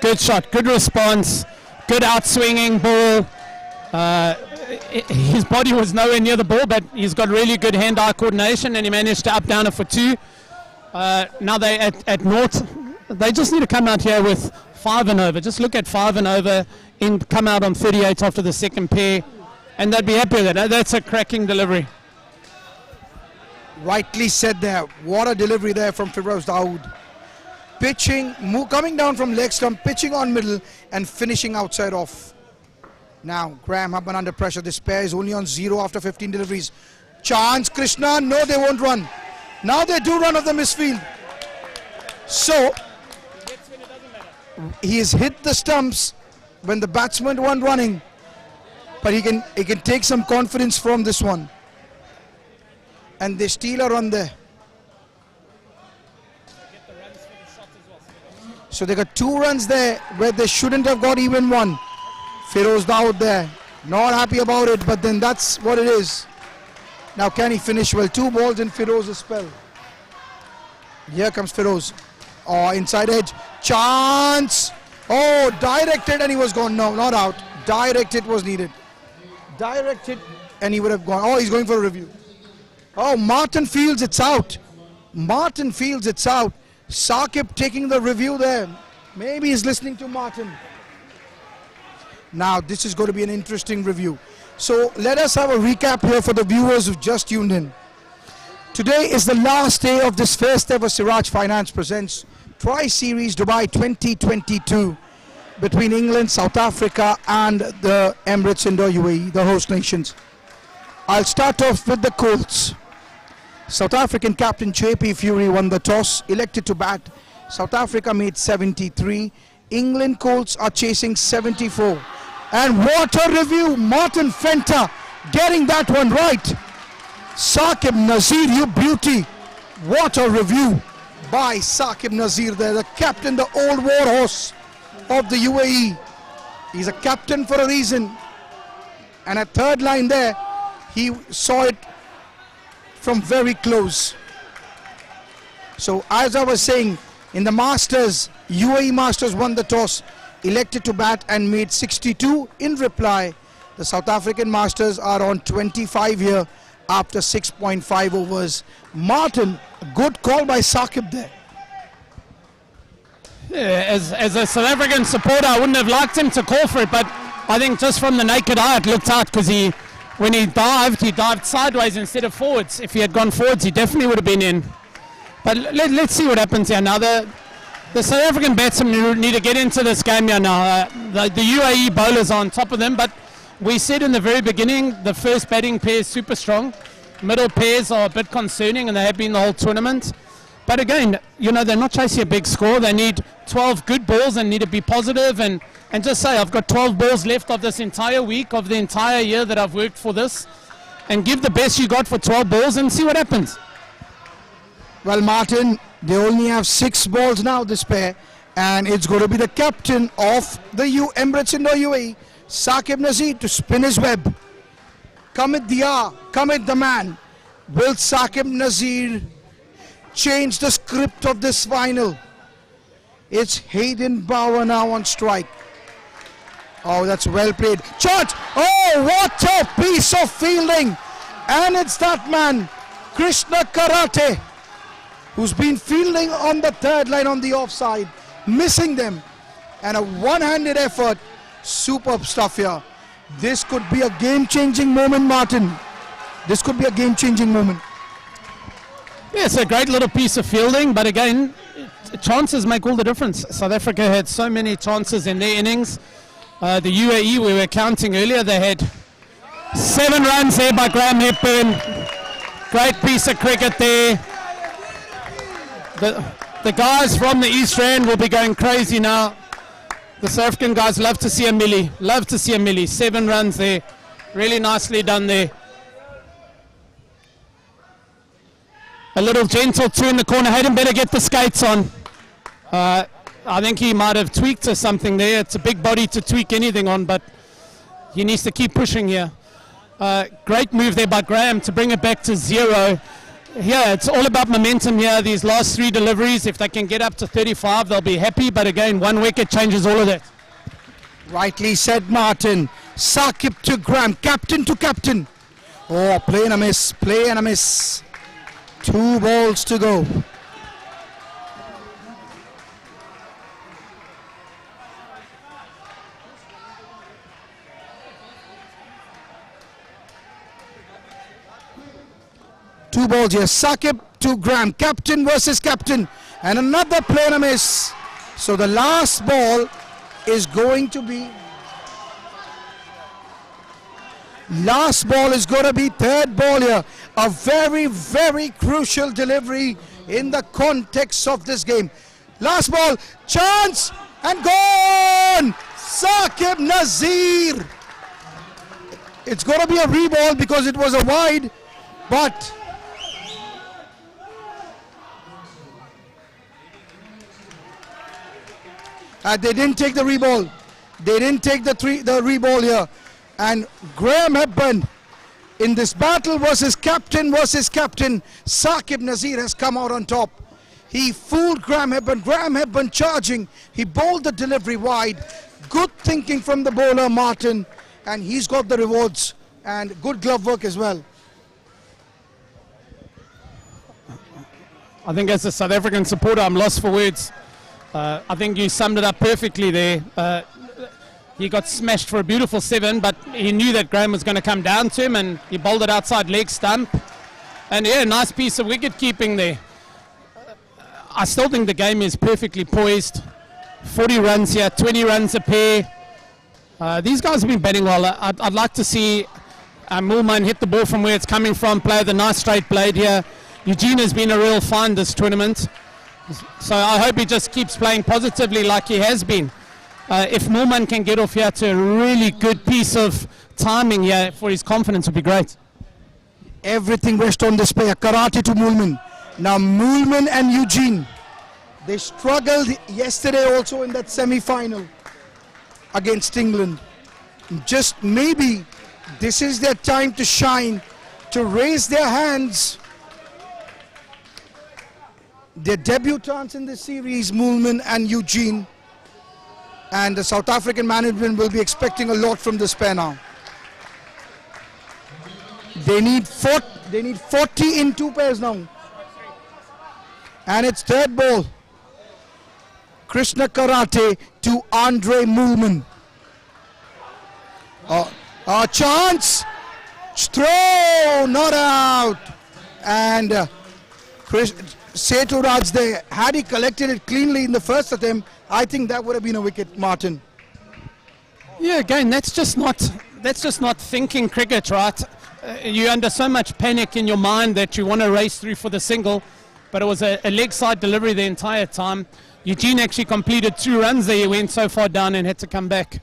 Speaker 10: Good shot. Good response. Good outswinging ball. His body was nowhere near the ball, but he's got really good hand-eye coordination and he managed to up downer for 2. Now they at naught. They just need to come out here with 5 and over. Just look at 5 and over, come out on 38 after the second pair, and they'd be happy with that. That's a cracking delivery.
Speaker 9: Rightly said there. What a delivery there from Feroz Dawood. Pitching, coming down from leg stump, pitching on middle, and finishing outside off. Now, Graham Hepburn under pressure. This pair is only on 0 after 15 deliveries. Chance, Krishna. No, they won't run. Now they do run off the misfield. So, he has hit the stumps when the batsman weren't running, but he can take some confidence from this one. And they steal a run there. So they got 2 runs there where they shouldn't have got even 1. Feroz Dawood there, not happy about it, but then that's what it is. Now can he finish well? 2 balls in Feroz's spell. Here comes Feroz. Oh, inside edge. Chance. Oh, directed and he was gone. No, not out. Directed was needed. Directed and he would have gone. Oh, he's going for a review. Oh, Martin Fields, it's out. Martin Fields, it's out. Saqib taking the review there. Maybe he's listening to Martin. Now, this is going to be an interesting review. So, let us have a recap here for the viewers who've just tuned in. Today is the last day of this first ever Siraj Finance Presents Tri-Series Dubai 2022 between England, South Africa and the Emirates Indo UAE, the host nations. I'll start off with the Colts. South African captain JP Fury won the toss, elected to bat. South Africa made 73. England Colts are chasing 74. And what a review, Martin Fenter getting that one right. Saqib Nazir, you beauty. What a review by Saqib Nazir there, the captain, the old war horse of the UAE. He's a captain for a reason. And at third line there, he saw it from very close. So as I was saying, in the Masters, UAE Masters won the toss, elected to bat and made 62 in reply. The South African Masters are on 25 here after 6.5 overs. Martin, good call by Saqib there.
Speaker 10: Yeah, as a South African supporter, I wouldn't have liked him to call for it, but I think just from the naked eye it looked out, because when he dived sideways instead of forwards. If he had gone forwards, he definitely would have been in. But let's see what happens here now. The South African batsmen need to get into this game here now. The UAE bowlers are on top of them, but we said in the very beginning the first batting pair is super strong. Middle pairs are a bit concerning, and they have been the whole tournament. But again, you know, they're not chasing a big score. They need 12 good balls and need to be positive and just say, I've got 12 balls left of this entire week, of the entire year that I've worked for this, and give the best you got for 12 balls and see what happens.
Speaker 9: Well, Martin, they only have 6 balls now, this pair, and it's going to be the captain of the Emirates Indoor UAE, Saqib Nazir, to spin his web. Commit the man. Will Saqib Nazir change the script of this final? It's Hayden Bauer now on strike. Oh, that's well played. Shot! Oh, what a piece of fielding! And it's that man, Krishna Karate, who's been fielding on the third line on the offside, missing them. And a one-handed effort. Superb stuff here. This could be a game-changing moment, Martin. This could be a game-changing moment.
Speaker 10: Yeah, it's a great little piece of fielding, but again, chances make all the difference. South Africa had so many chances in their innings. The UAE, we were counting earlier, they had 7 runs there by Graham Hepburn. Great piece of cricket there. The guys from the East Rand will be going crazy now. The South African guys love to see a millie. 7 runs there. Really nicely done there. A little gentle two in the corner. Hayden better get the skates on. I think he might have tweaked or something there. It's a big body to tweak anything on, but he needs to keep pushing here. Great move there by Graham to bring it back to 0. Yeah, it's all about momentum here. These last 3 deliveries, if they can get up to 35, they'll be happy. But again, 1 wicket changes all of that.
Speaker 9: Rightly said, Martin. Saqib to Graham, captain to captain. Oh, play and a miss. 2 balls to go. Two balls here. Saqib to Graham, captain versus captain, and another play and a miss. So the last ball is going to be third ball here. A very, very crucial delivery in the context of this game. Last ball, chance, and gone! Saqib Nazir. It's going to be a reball because it was a wide, but they didn't take the reball. They didn't take the reball here. And Graham Hepburn, in this battle versus captain, Saqib Nazir has come out on top. He fooled Graham Hepburn. Graham Hepburn charging. He bowled the delivery wide. Good thinking from the bowler, Martin. And he's got the rewards. And good glove work as well.
Speaker 10: I think as a South African supporter, I'm lost for words. I think you summed it up perfectly there. He got smashed for a beautiful 7, but he knew that Graham was going to come down to him, and he bowled it outside leg stump. And yeah, nice piece of wicket keeping there. I still think the game is perfectly poised. 40 runs here, 20 runs a pair. These guys have been batting well. I'd like to see Moolman hit the ball from where it's coming from, play the nice straight blade here. Eugene has been a real find this tournament. So I hope he just keeps playing positively like he has been. if Moolman can get off here to a really good piece of timing here for his confidence, would be great.
Speaker 9: Everything rests on display. A karate to Moolman. Now Moolman and Eugene, they struggled yesterday also in that semi-final against England. Just maybe this is their time to shine, to raise their hands. Their debutants in this series, Moolman and Eugene. And the South African management will be expecting a lot from this pair now. They need 40 in two pairs now. And it's third ball. Krishna Karate to Andre Moolman. A chance. Throw, not out. And Setu there, had he collected it cleanly in the first attempt, I think that would have been a wicket, Martin.
Speaker 10: Yeah, again, that's just not thinking cricket, right? You're under so much panic in your mind that you want to race through for the single, but it was a leg side delivery the entire time. Eugene actually completed 2 runs there. He went so far down and had to come back.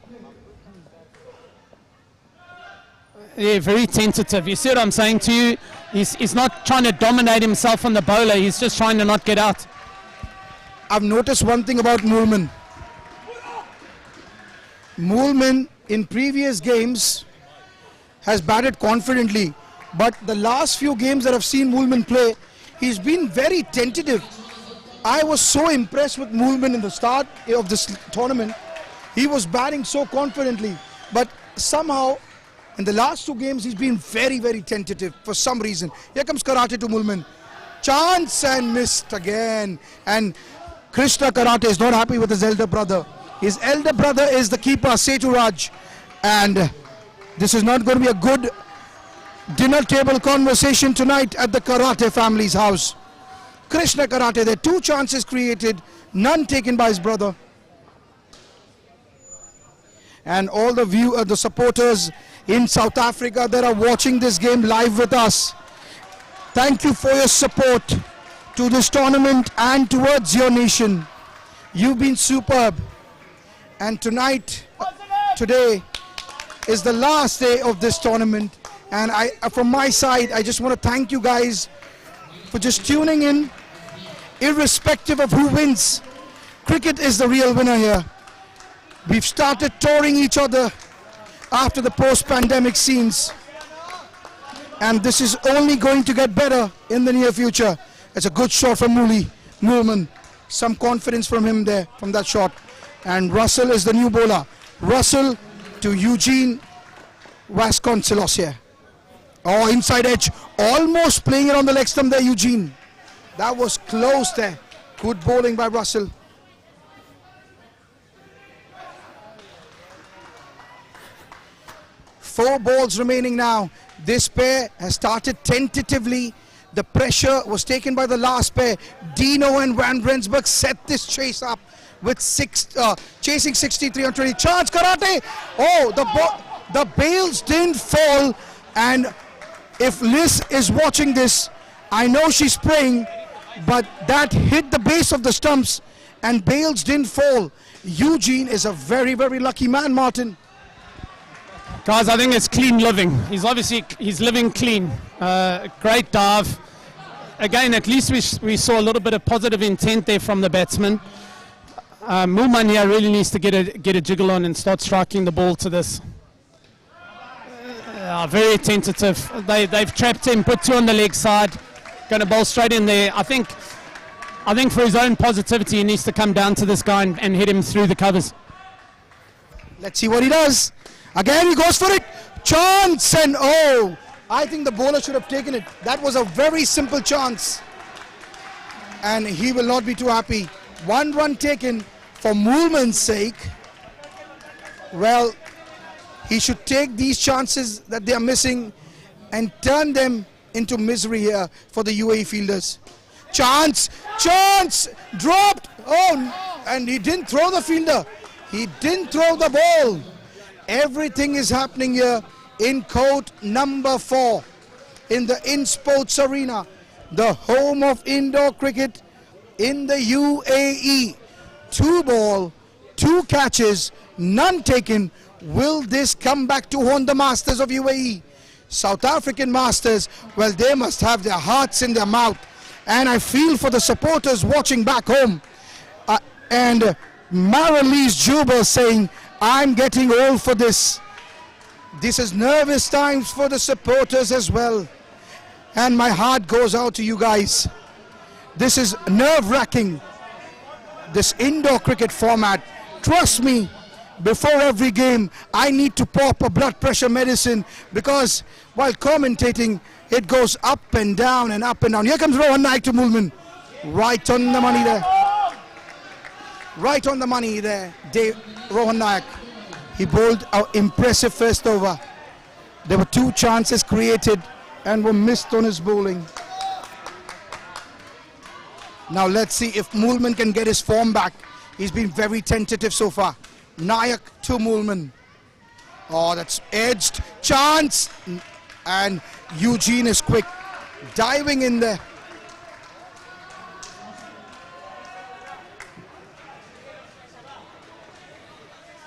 Speaker 10: Yeah, very tentative. You see what I'm saying to you? He's not trying to dominate himself on the bowler. He's just trying to not get out.
Speaker 9: I've noticed one thing about Moolman. Moolman in previous games has batted confidently, but the last few games that I've seen Moolman play, he's been very tentative. I was so impressed with Moolman in the start of this tournament. He was batting so confidently, but somehow in the last 2 games he's been very, very tentative for some reason. Here comes Karate to Moolman. Chance and missed again. And Krishna Karate is not happy with his elder brother. His elder brother is the keeper, Setu Raj. And this is not going to be a good dinner table conversation tonight at the Karate family's house. Krishna Karate, there are 2 chances created, none taken by his brother. And all the supporters in South Africa that are watching this game live with us, thank you for your support to this tournament and towards your nation. You've been superb. And today is the last day of this tournament. And from my side, I just want to thank you guys for just tuning in. Irrespective of who wins, cricket is the real winner here. We've started touring each other after the post-pandemic scenes, and this is only going to get better in the near future. It's a good shot from Moolman. Some confidence from him there, from that shot. And Russell is the new bowler. Russell to Eugene Vasconcelos here. Oh, inside edge, almost playing it on the leg stump there, Eugene. That was close there. Good bowling by Russell. Four balls remaining now. This pair has started tentatively. The pressure was taken by the last pair. Dino and Van Rensburg set this chase up with chasing 63 on 20. Chance Karate. Oh, the bails didn't fall. And if Liz is watching this, I know she's praying, but that hit the base of the stumps and bails didn't fall. Eugene is a very, very lucky man, Martin.
Speaker 10: Guys, I think it's clean living. He's living clean. Great dive. Again, at least we saw a little bit of positive intent there from the batsman. Moolman here really needs to get a jiggle on and start striking the ball to this. Very tentative. They've trapped him, put 2 on the leg side. Going to bowl straight in there. I think for his own positivity, he needs to come down to this guy and hit him through the covers.
Speaker 9: Let's see what he does. Again, he goes for it. Chance, and oh, I think the bowler should have taken it. That was a very simple chance. And he will not be too happy. 1 run taken for Moolman's sake. Well, he should take these chances that they are missing and turn them into misery here for the UAE fielders. Chance, dropped. Oh, and he didn't throw the fielder. He didn't throw the ball. Everything is happening here in court number 4 in the Insportz Arena, the home of indoor cricket in the UAE. 2 ball, 2 catches, none taken. Will this come back to haunt the Masters of UAE? South African Masters, well, they must have their hearts in their mouth. And I feel for the supporters watching back home. And Marilee's Jubal saying, I'm getting old for this. This is nervous times for the supporters as well. And my heart goes out to you guys. This is nerve-wracking, this indoor cricket format. Trust me, before every game, I need to pop a blood pressure medicine because while commentating, it goes up and down and up and down. Here comes Rohan Naik to Mulman. Right on the money there. Right on the money there, Rohan Naik. He bowled an impressive first over. There were 2 chances created and were missed on his bowling. Now let's see if Mulman can get his form back. He's been very tentative so far. Nayak to Mulman. Oh, that's edged. Chance. And Eugene is quick. Diving in there.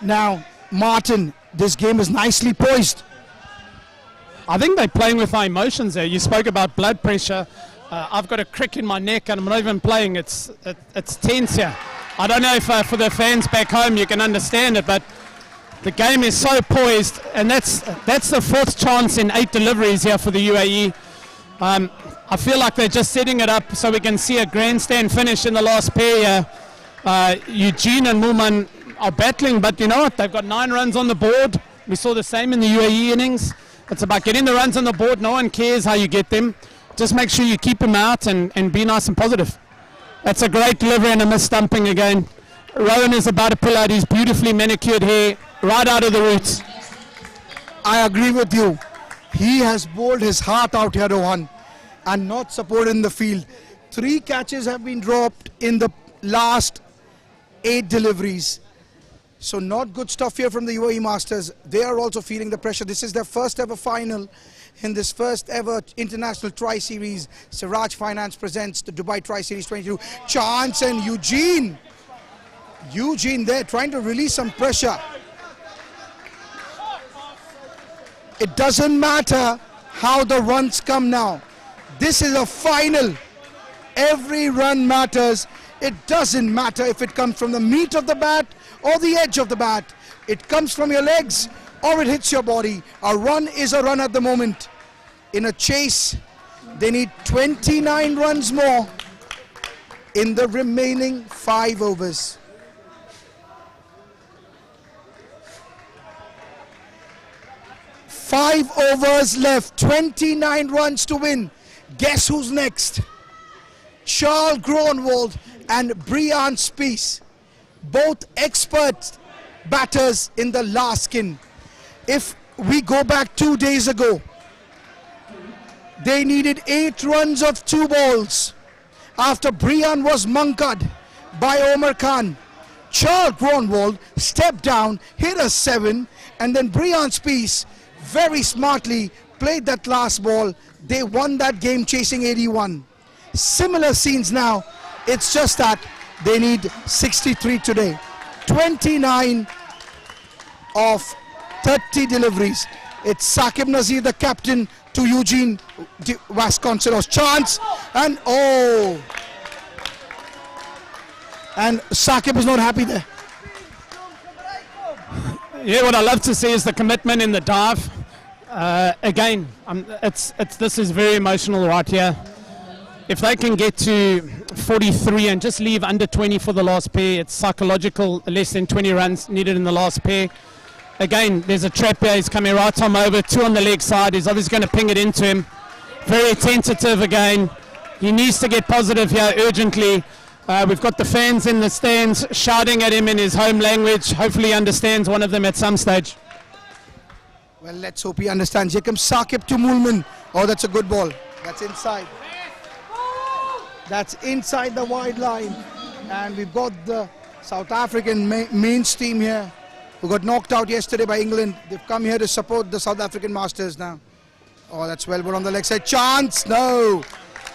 Speaker 9: Now, Martin, this game is nicely poised.
Speaker 10: I think they're playing with my emotions there. You spoke about blood pressure. I've got a crick in my neck and I'm not even playing. It's tense here. I don't know if for the fans back home you can understand it, but the game is so poised, and that's the 4th chance in 8 deliveries here for the UAE. I feel like they're just setting it up so we can see a grandstand finish in the last pair here. Eugene and Mulman are battling, but you know what? They've got 9 runs on the board. We saw the same in the UAE innings. It's about getting the runs on the board. No one cares how you get them. Just make sure you keep them out and be nice and positive. That's a great delivery and a miss stumping again. Rohan is about to pull out his beautifully manicured hair right out of the roots.
Speaker 9: I agree with you. He has bowled his heart out here, Rohan, and not supported in the field. 3 catches have been dropped in the last 8 deliveries. So not good stuff here from the UAE Masters. They are also feeling the pressure. This is their first ever final in this first ever international tri-series. Siraj Finance presents the Dubai Tri-Series 22. Chance and Eugene. Eugene there trying to release some pressure. It doesn't matter how the runs come now. This is a final. Every run matters. It doesn't matter if it comes from the meat of the bat or the edge of the bat. It comes from your legs or it hits your body. A run is a run at the moment. In a chase, they need 29 runs more in the remaining 5 overs. Five overs left, 29 runs to win. Guess who's next? Charles Gronwald and Brian Spies, both expert batters in the last skin. If we go back 2 days ago, they needed 8 runs of 2 balls after Brian was monkered by Omar Khan. Charles Gronwald stepped down, hit a 7, and then Brian Spies very smartly played that last ball. They won that game chasing 81. Similar scenes now. It's just that they need 63 today. 29 of 30 deliveries. It's Saqib Nazir, the captain, to Eugene Vasconcelos. Chance and oh! And Saqib is not happy there.
Speaker 10: Yeah, what I love to see is the commitment in the dive. Again, this is very emotional right here. If they can get to 43 and just leave under 20 for the last pair, it's psychological, less than 20 runs needed in the last pair. Again, there's a trap here, he's coming right on over, 2 on the leg side, he's obviously going to ping it into him. Very tentative again. He needs to get positive here urgently. We've got the fans in the stands shouting at him in his home language. Hopefully he understands one of them at some stage.
Speaker 9: Well, let's hope he understands. Here comes Saqib to Mulman. Oh, that's a good ball. That's inside. That's inside the wide line. And we've got the South African mains team here who got knocked out yesterday by England. They've come here to support the South African Masters now. Oh, that's well put on the leg side. Chance, no.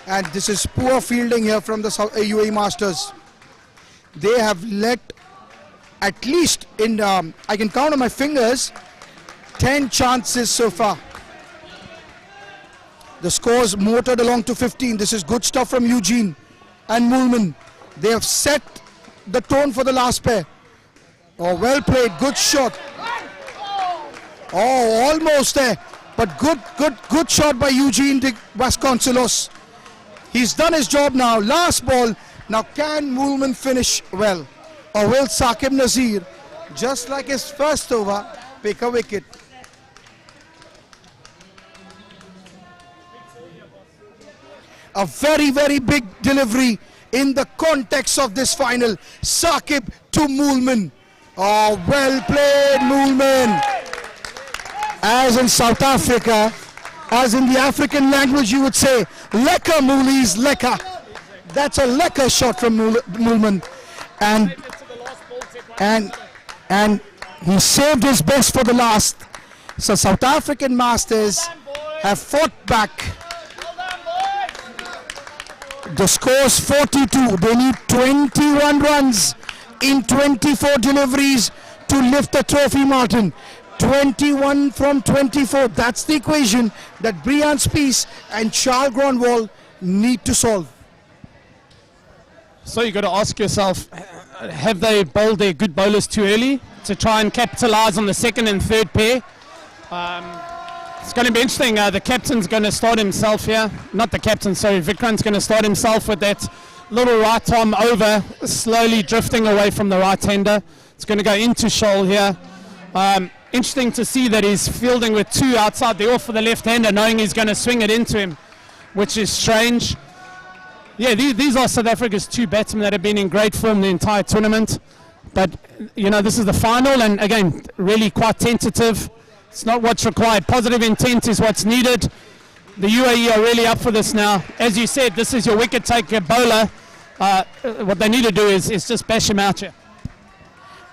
Speaker 9: And this is poor fielding here from the UAE Masters. They have let at least in, I can count on my fingers, 10 chances so far. The scores motored along to 15. This is good stuff from Eugene and Moolman. They have set the tone for the last pair. Oh, well played, good shot. Oh, almost there, but good shot by Eugene de Vasconcelos. He's done his job now. Last ball. Now can Moolman finish well? Or will Saqib Nazir, just like his first over, pick a wicket? A very, very big delivery in the context of this final. Saqib to Moolman. Oh, well played, Moolman. As in South Africa, as in the African language, you would say, "Lekka Moolies, lekka." That's a lekka shot from Moolman, and he saved his best for the last. So South African Masters have fought back. The score's 42. They need 21 runs in 24 deliveries to lift the trophy, Martin. 21 from 24. That's the equation that Brian Spies and Charles Gronwall need to solve.
Speaker 10: So you've got to ask yourself, have they bowled their good bowlers too early to try and capitalise on the second and third pair? It's going to be interesting. The captain's going to start himself here. Not the captain, sorry. Vikrant's going to start himself with that little right arm over, slowly drifting away from the right-hander. It's going to go into Shoal here. Interesting to see that he's fielding with two outside the off for the left-hander, knowing he's going to swing it into him, which is strange. Yeah, these are South Africa's two batsmen that have been in great form the entire tournament. But, you know, this is the final, and again, really quite tentative. It's not what's required. Positive intent is what's needed. The UAE are really up for this now. As you said, this is your wicket-taker bowler. What they need to do is just bash him out here.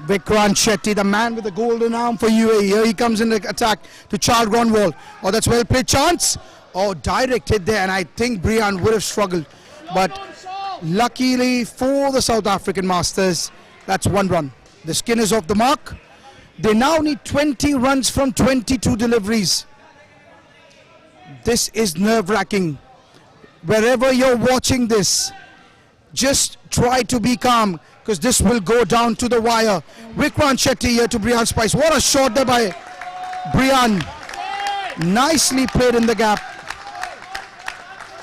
Speaker 9: Vikrant Shetty, the man with the golden arm for UAE. Here he comes in the attack to Charles Gronwall. Oh, that's well played. Chance. Oh, direct hit there, and I think Brian would have struggled. But luckily for the South African Masters, that's 1 run. The skin is off the mark. They now need 20 runs from 22 deliveries. This is nerve-wracking. Wherever you're watching this, just try to be calm, because this will go down to the wire. Vikrant Shetty here to Brian Spice. What a shot there by Brian. Nicely played in the gap.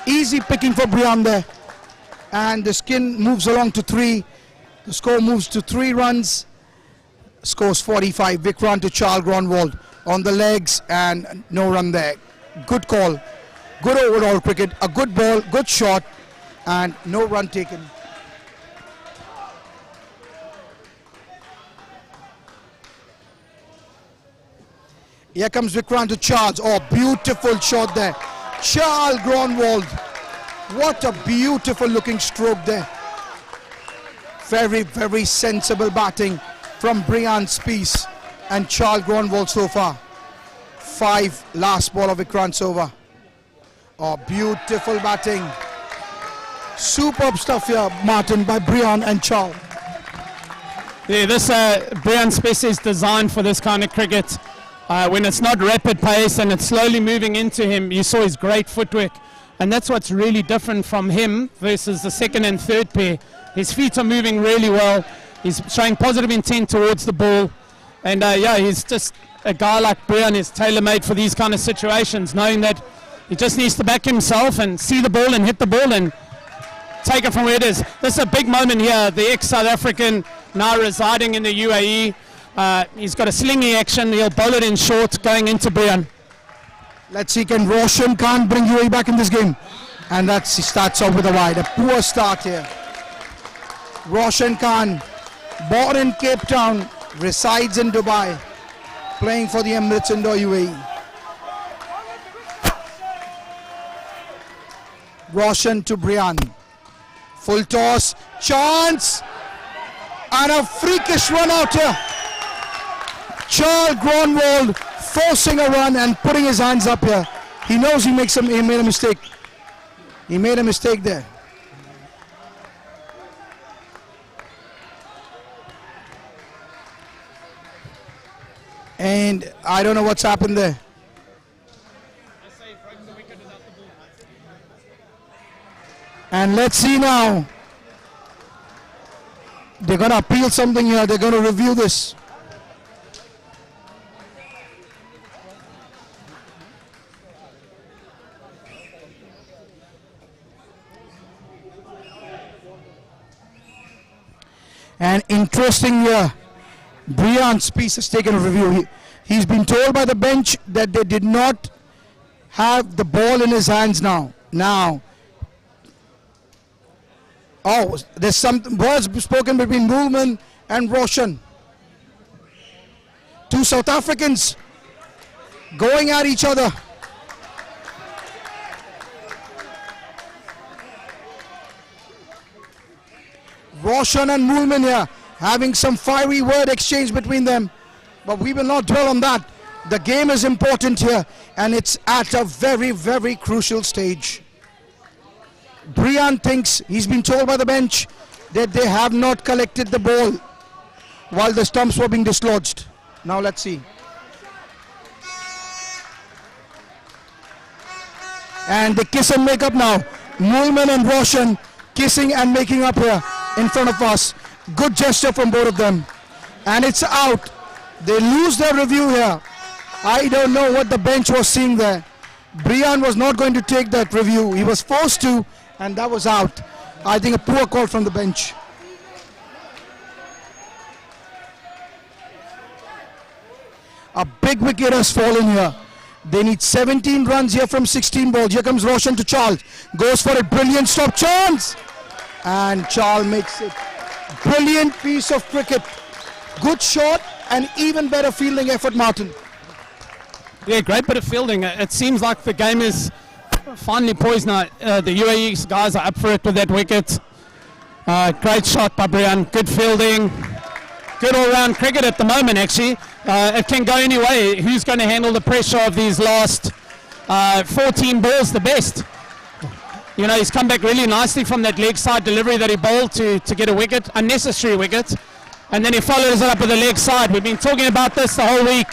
Speaker 9: Easy picking for Brian there. And the skin moves along to 3. The score moves to 3 runs. Scores 45. Vikrant to Charles Gronwall on the legs, and no run there. Good call. Good overall cricket. A good ball, good shot, and no run taken. Here comes Vikrant to Charles. Oh, beautiful shot there. Charles Gronwall. What a beautiful looking stroke there. Very, very sensible batting from Brian Spies and Charles Gronwall so far. 5 last ball of Vikrant's over. Oh, beautiful batting. Superb stuff here, Martin, by Brian and Charles.
Speaker 10: Yeah, this Brian Spies is designed for this kind of cricket. When it's not rapid pace and it's slowly moving into him, you saw his great footwork. And that's what's really different from him versus the second and third pair. His feet are moving really well. He's showing positive intent towards the ball. And yeah, he's just a guy like Brian is tailor-made for these kind of situations, knowing that he just needs to back himself and see the ball and hit the ball and take it from where it is. This is a big moment here. The ex-South African now residing in the UAE. He's got a slingy action. He'll bowl it in short going into Brian.
Speaker 9: Let's see, can Roshan Khan bring UAE back in this game? And he starts off with a wide. A poor start here. Roshan Khan, born in Cape Town, resides in Dubai, playing for the Emirates Indoor UAE. Roshan to Brian. Full toss, chance, and a freakish run out here. Charles Gronwall forcing a run and putting his hands up here. He knows he made a mistake. He made a mistake there. And I don't know what's happened there. And let's see now. They're going to appeal something here. They're going to review this. And interesting here, Brian's piece has taken a review. He's been told by the bench that they did not have the ball in his hands now. Oh, there's some words spoken between Moolman and Roshan. Two South Africans going at each other. Roshan and Moolman here having some fiery word exchange between them, but we will not dwell on that. The game is important here and it's at a very, very crucial stage. Brian thinks he's been told by the bench that they have not collected the ball while the stumps were being dislodged. Now let's see. And they kiss and make up now. Moolman and Roshan kissing and making up here in front of us. Good gesture from both of them. And it's out. They lose their review here. I don't know what the bench was seeing there. Brian was not going to take that review. He was forced to, and that was out. I think a poor call from the bench. A big wicket has fallen here. They need 17 runs here from 16 balls. Here comes Roshan to Charles. Goes for a brilliant stop chance. And Charles makes it. Brilliant piece of cricket. Good shot and even better fielding effort, Martin.
Speaker 10: Yeah, great bit of fielding. It seems like the game is finally poised now. The UAE guys are up for it with that wicket. Great shot by Brian. Good fielding. Good all-round cricket at the moment, actually. It can go any way. Who's going to handle the pressure of these last 14 balls the best? You know, he's come back really nicely from that leg side delivery that he bowled to get a wicket, unnecessary wicket. And then he follows it up with the leg side. We've been talking about this the whole week.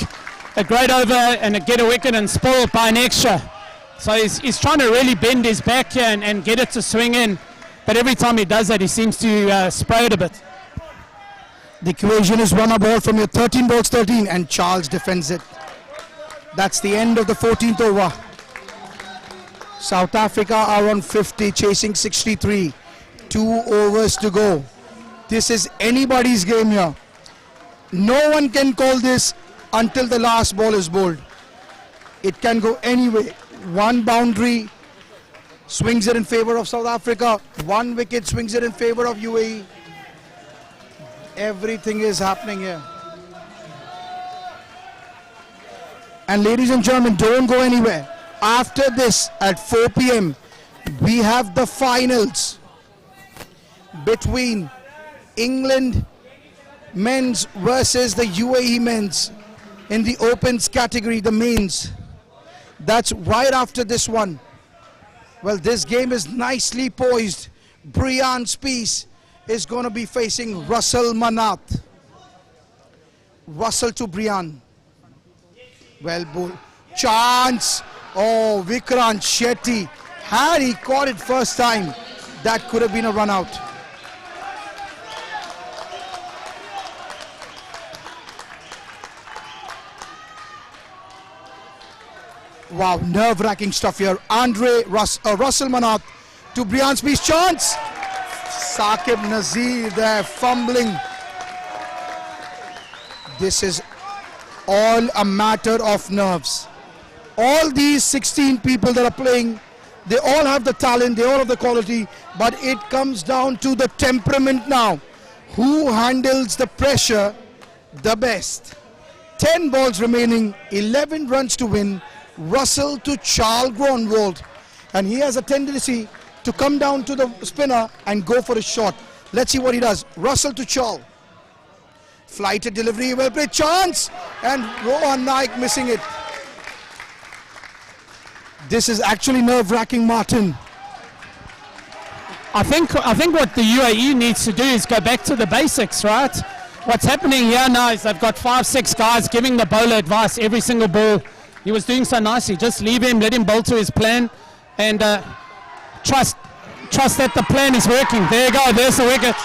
Speaker 10: A great over and a get a wicket and spoiled by an extra. So he's trying to really bend his back here and get it to swing in. But every time he does that, he seems to spray it a bit.
Speaker 9: The equation is run a ball from your 13 balls 13 and Charles defends it. That's the end of the 14th over. South Africa are on 50, chasing 63. 2 overs to go. This is anybody's game here. No one can call this until the last ball is bowled. It can go any way. One boundary swings it in favor of South Africa. One wicket swings it in favor of UAE. Everything is happening here. And ladies and gentlemen, don't go anywhere. After this, at 4 p.m., we have the finals between England men's versus the UAE men's in the opens category, the mains. That's right after this one. Well, this game is nicely poised. Brian Spies is going to be facing Russell Manath. Russell to Brian. Well bowled. Chance. Oh, Vikrant Shetty. Had he caught it first time, that could have been a run out. Wow, nerve-wracking stuff here. Russell Manath to Brian Spies. Chance. Saqib Nazir there fumbling. This is all a matter of nerves. All these 16 people that are playing, they all have the talent, they all have the quality, but it comes down to the temperament now. Who handles the pressure the best? 10 balls remaining, 11 runs to win. Russell to Charles Gronwald. And he has a tendency to come down to the spinner and go for a shot. Let's see what he does. Russell to Charles. Flighted delivery, well played, chance, and Rohan Naik missing it. This is actually nerve-wracking, Martin.
Speaker 10: I think what the UAE needs to do is go back to the basics, right? What's happening here now is they've got 5-6 guys giving the bowler advice every single ball. He was doing so nicely. Just leave him, let him bowl to his plan, and trust that the plan is working. There you go, there's the wicket.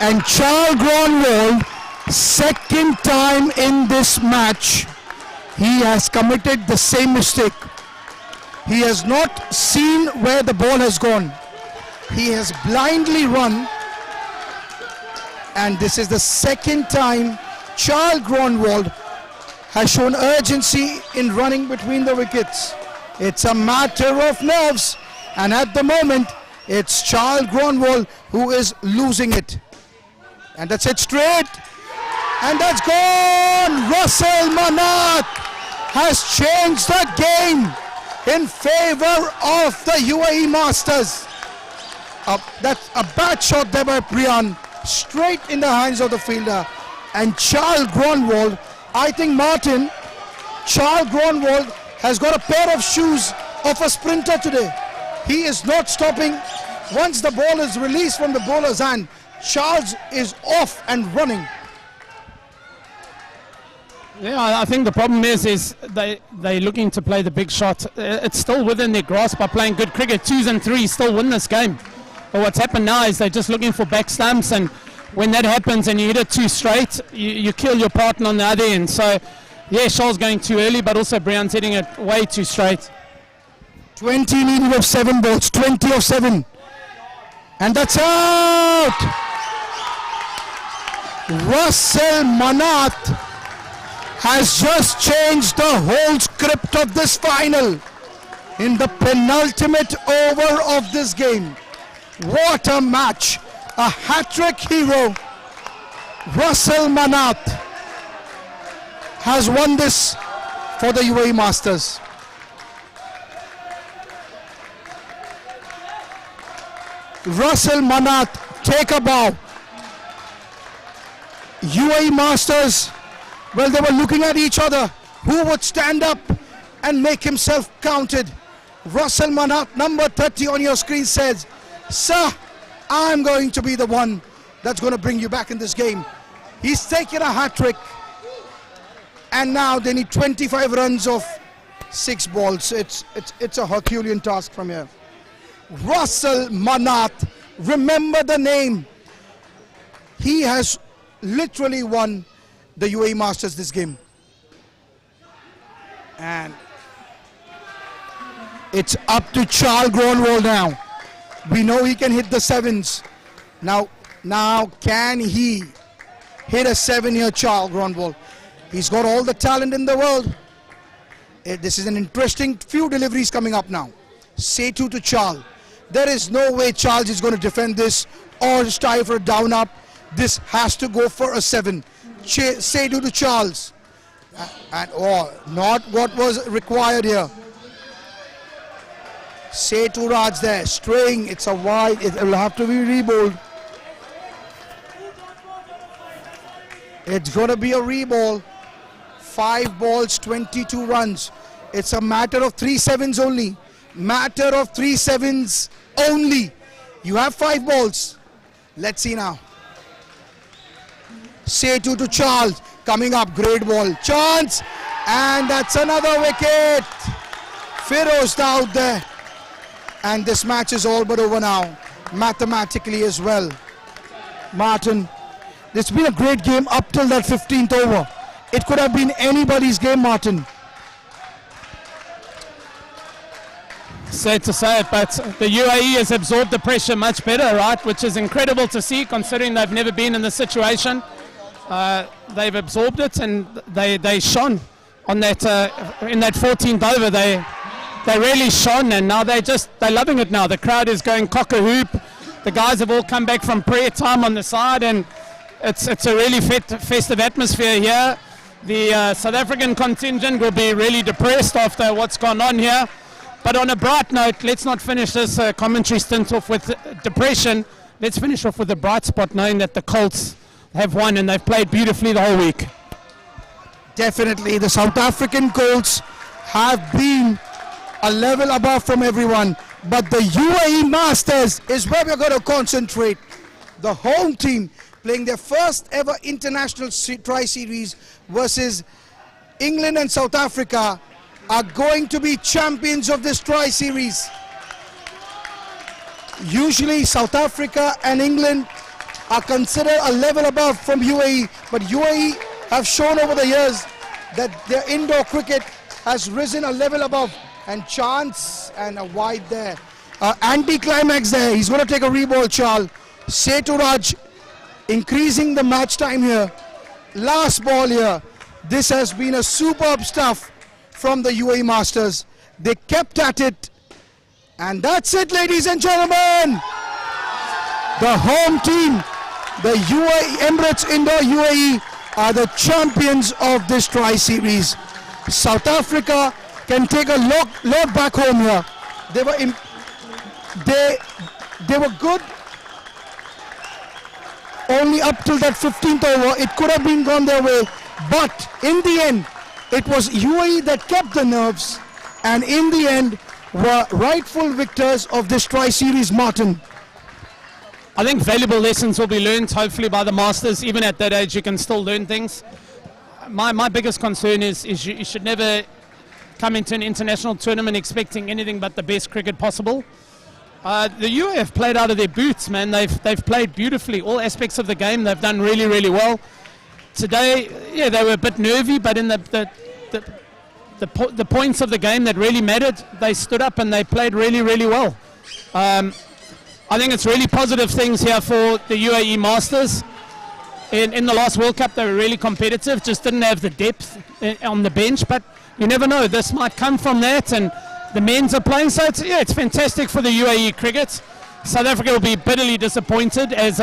Speaker 9: And Charles Gronwald, second time in this match, he has committed the same mistake. He has not seen where the ball has gone. He has blindly run, and this is the second time Charles Gronwald has shown urgency in running between the wickets. It's a matter of nerves, and at the moment it's Charles Gronwald who is losing it. And that's it straight, and that's gone. Russell Manath has changed the game in favor of the UAE Masters. That's a bad shot there by Priyan, straight in the hands of the fielder. And Charles Gronwald, I think Martin, Charles Gronwald has got a pair of shoes of a sprinter today. He is not stopping. Once the ball is released from the bowler's hand, Charles is off and running.
Speaker 10: Yeah, I think the problem is they're looking to play the big shot. It's still within their grasp by playing good cricket. 2s and 3s still win this game. But what's happened now is they're just looking for back stumps, and when that happens and you hit it too straight, you kill your partner on the other end. So, yeah, Charles going too early, but also Brian's hitting it way too straight.
Speaker 9: 20 needed of 7 balls, 20 of 7. And that's out! Russell Manath has just changed the whole script of this final in the penultimate over of this game. What a match! A hat-trick hero, Russell Manath, has won this for the UAE Masters. Russell Manath, take a bow. UAE Masters, well, they were looking at each other. Who would stand up and make himself counted? Russell Manath, number 30 on your screen, says, "Sir, I'm going to be the one that's going to bring you back in this game." He's taken a hat-trick, and now they need 25 runs of 6 balls. It's a Herculean task from here. Russell Manath, remember the name. He has literally won the UAE Masters this game. And it's up to Charles Gronwald now. We know he can hit the 7s. Now can he hit a 7 here, Charles Gronwald? He's got all the talent in the world. This is an interesting few deliveries coming up now. Setu to Charles. There is no way Charles is going to defend this or strive for a down up. This has to go for a 7. Setu to Charles. And not what was required here. Setu Raj there, straying. It's a wide. It will have to be rebowled. It's going to be a reball. 5 balls, 22 runs. It's a matter of 3 7s only. Matter of 3 7s only. You have 5 balls. Let's see now. Setu to Charles. Coming up, great ball. Chance. And that's another wicket. Firoz out there. And this match is all but over now. Mathematically as well. Martin, it's been a great game up till that 15th over. It could have been anybody's game, Martin.
Speaker 10: Sad to say it, but the UAE has absorbed the pressure much better, right? Which is incredible to see, considering they've never been in this situation. They've absorbed it, and they shone on that in that 14th over. They really shone, and now they're loving it now. The crowd is going cock-a-hoop. The guys have all come back from prayer time on the side, and it's a really festive atmosphere here. The South African contingent will be really depressed after what's gone on here. But on a bright note, let's not finish this commentary stint off with depression. Let's finish off with a bright spot, knowing that the Colts have won and they've played beautifully the whole week.
Speaker 9: Definitely, the South African Colts have been a level above from everyone. But the UAE Masters is where we're going to concentrate. The home team playing their first ever international tri-series versus England and South Africa, are going to be champions of this tri-series. Usually South Africa and England are considered a level above from UAE, but UAE have shown over the years that their indoor cricket has risen a level above, and chance and a wide there. Anti-climax there, he's going to take a reball, Charles. Seturaj increasing the match time here. Last ball here. This has been a superb stuff from the UAE Masters. They kept at it. And that's it, ladies and gentlemen. The home team, the Emirates Indoor UAE, are the champions of this tri-series. South Africa can take a lot back home here. They were good only up till that 15th over. It could have been gone their way, but in the end, it was UAE that kept the nerves, and in the end, were rightful victors of this tri-series, Martin.
Speaker 10: I think valuable lessons will be learned, hopefully, by the Masters. Even at that age, you can still learn things. My biggest concern is you should never come into an international tournament expecting anything but the best cricket possible. The UAE have played out of their boots, man. They've played beautifully. All aspects of the game, they've done really, really well. Today, yeah, they were a bit nervy, but in the points of the game that really mattered, they stood up and they played really, really well. I think it's really positive things here for the UAE Masters. In the last World Cup, they were really competitive, just didn't have the depth on the bench, but you never know, this might come from that, and the men's are playing, so it's fantastic for the UAE cricket. South Africa will be bitterly disappointed, as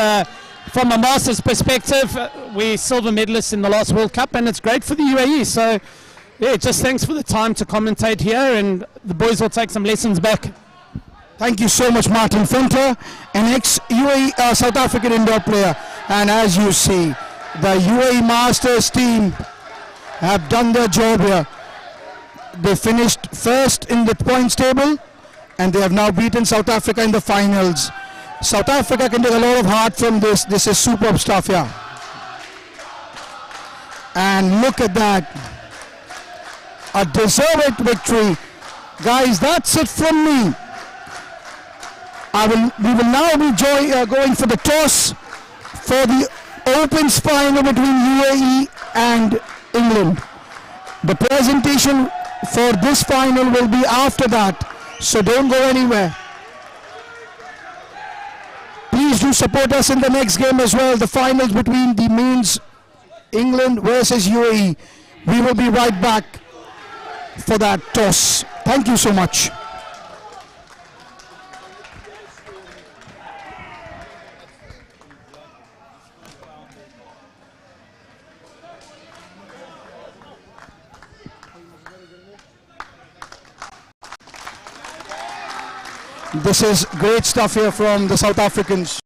Speaker 10: from a Masters perspective, we're silver medalists in the last World Cup, and it's great for the UAE, so yeah, just thanks for the time to commentate here, and the boys will take some lessons back.
Speaker 9: Thank you so much, Martin Finter, an ex-UAE South African indoor player. And as you see, the UAE Masters team have done their job here. They finished first in the points table, and they have now beaten South Africa in the finals. South Africa can take a lot of heart from this. This is superb stuff here. And look at that. A deserved victory. Guys, that's it from me. We will now be going for the toss for the Opens final between UAE and England. The presentation for this final will be after that, so don't go anywhere. Please do support us in the next game as well, the finals between the men's England versus UAE. We will be right back for that toss. Thank you so much. This is great stuff here from the South Africans.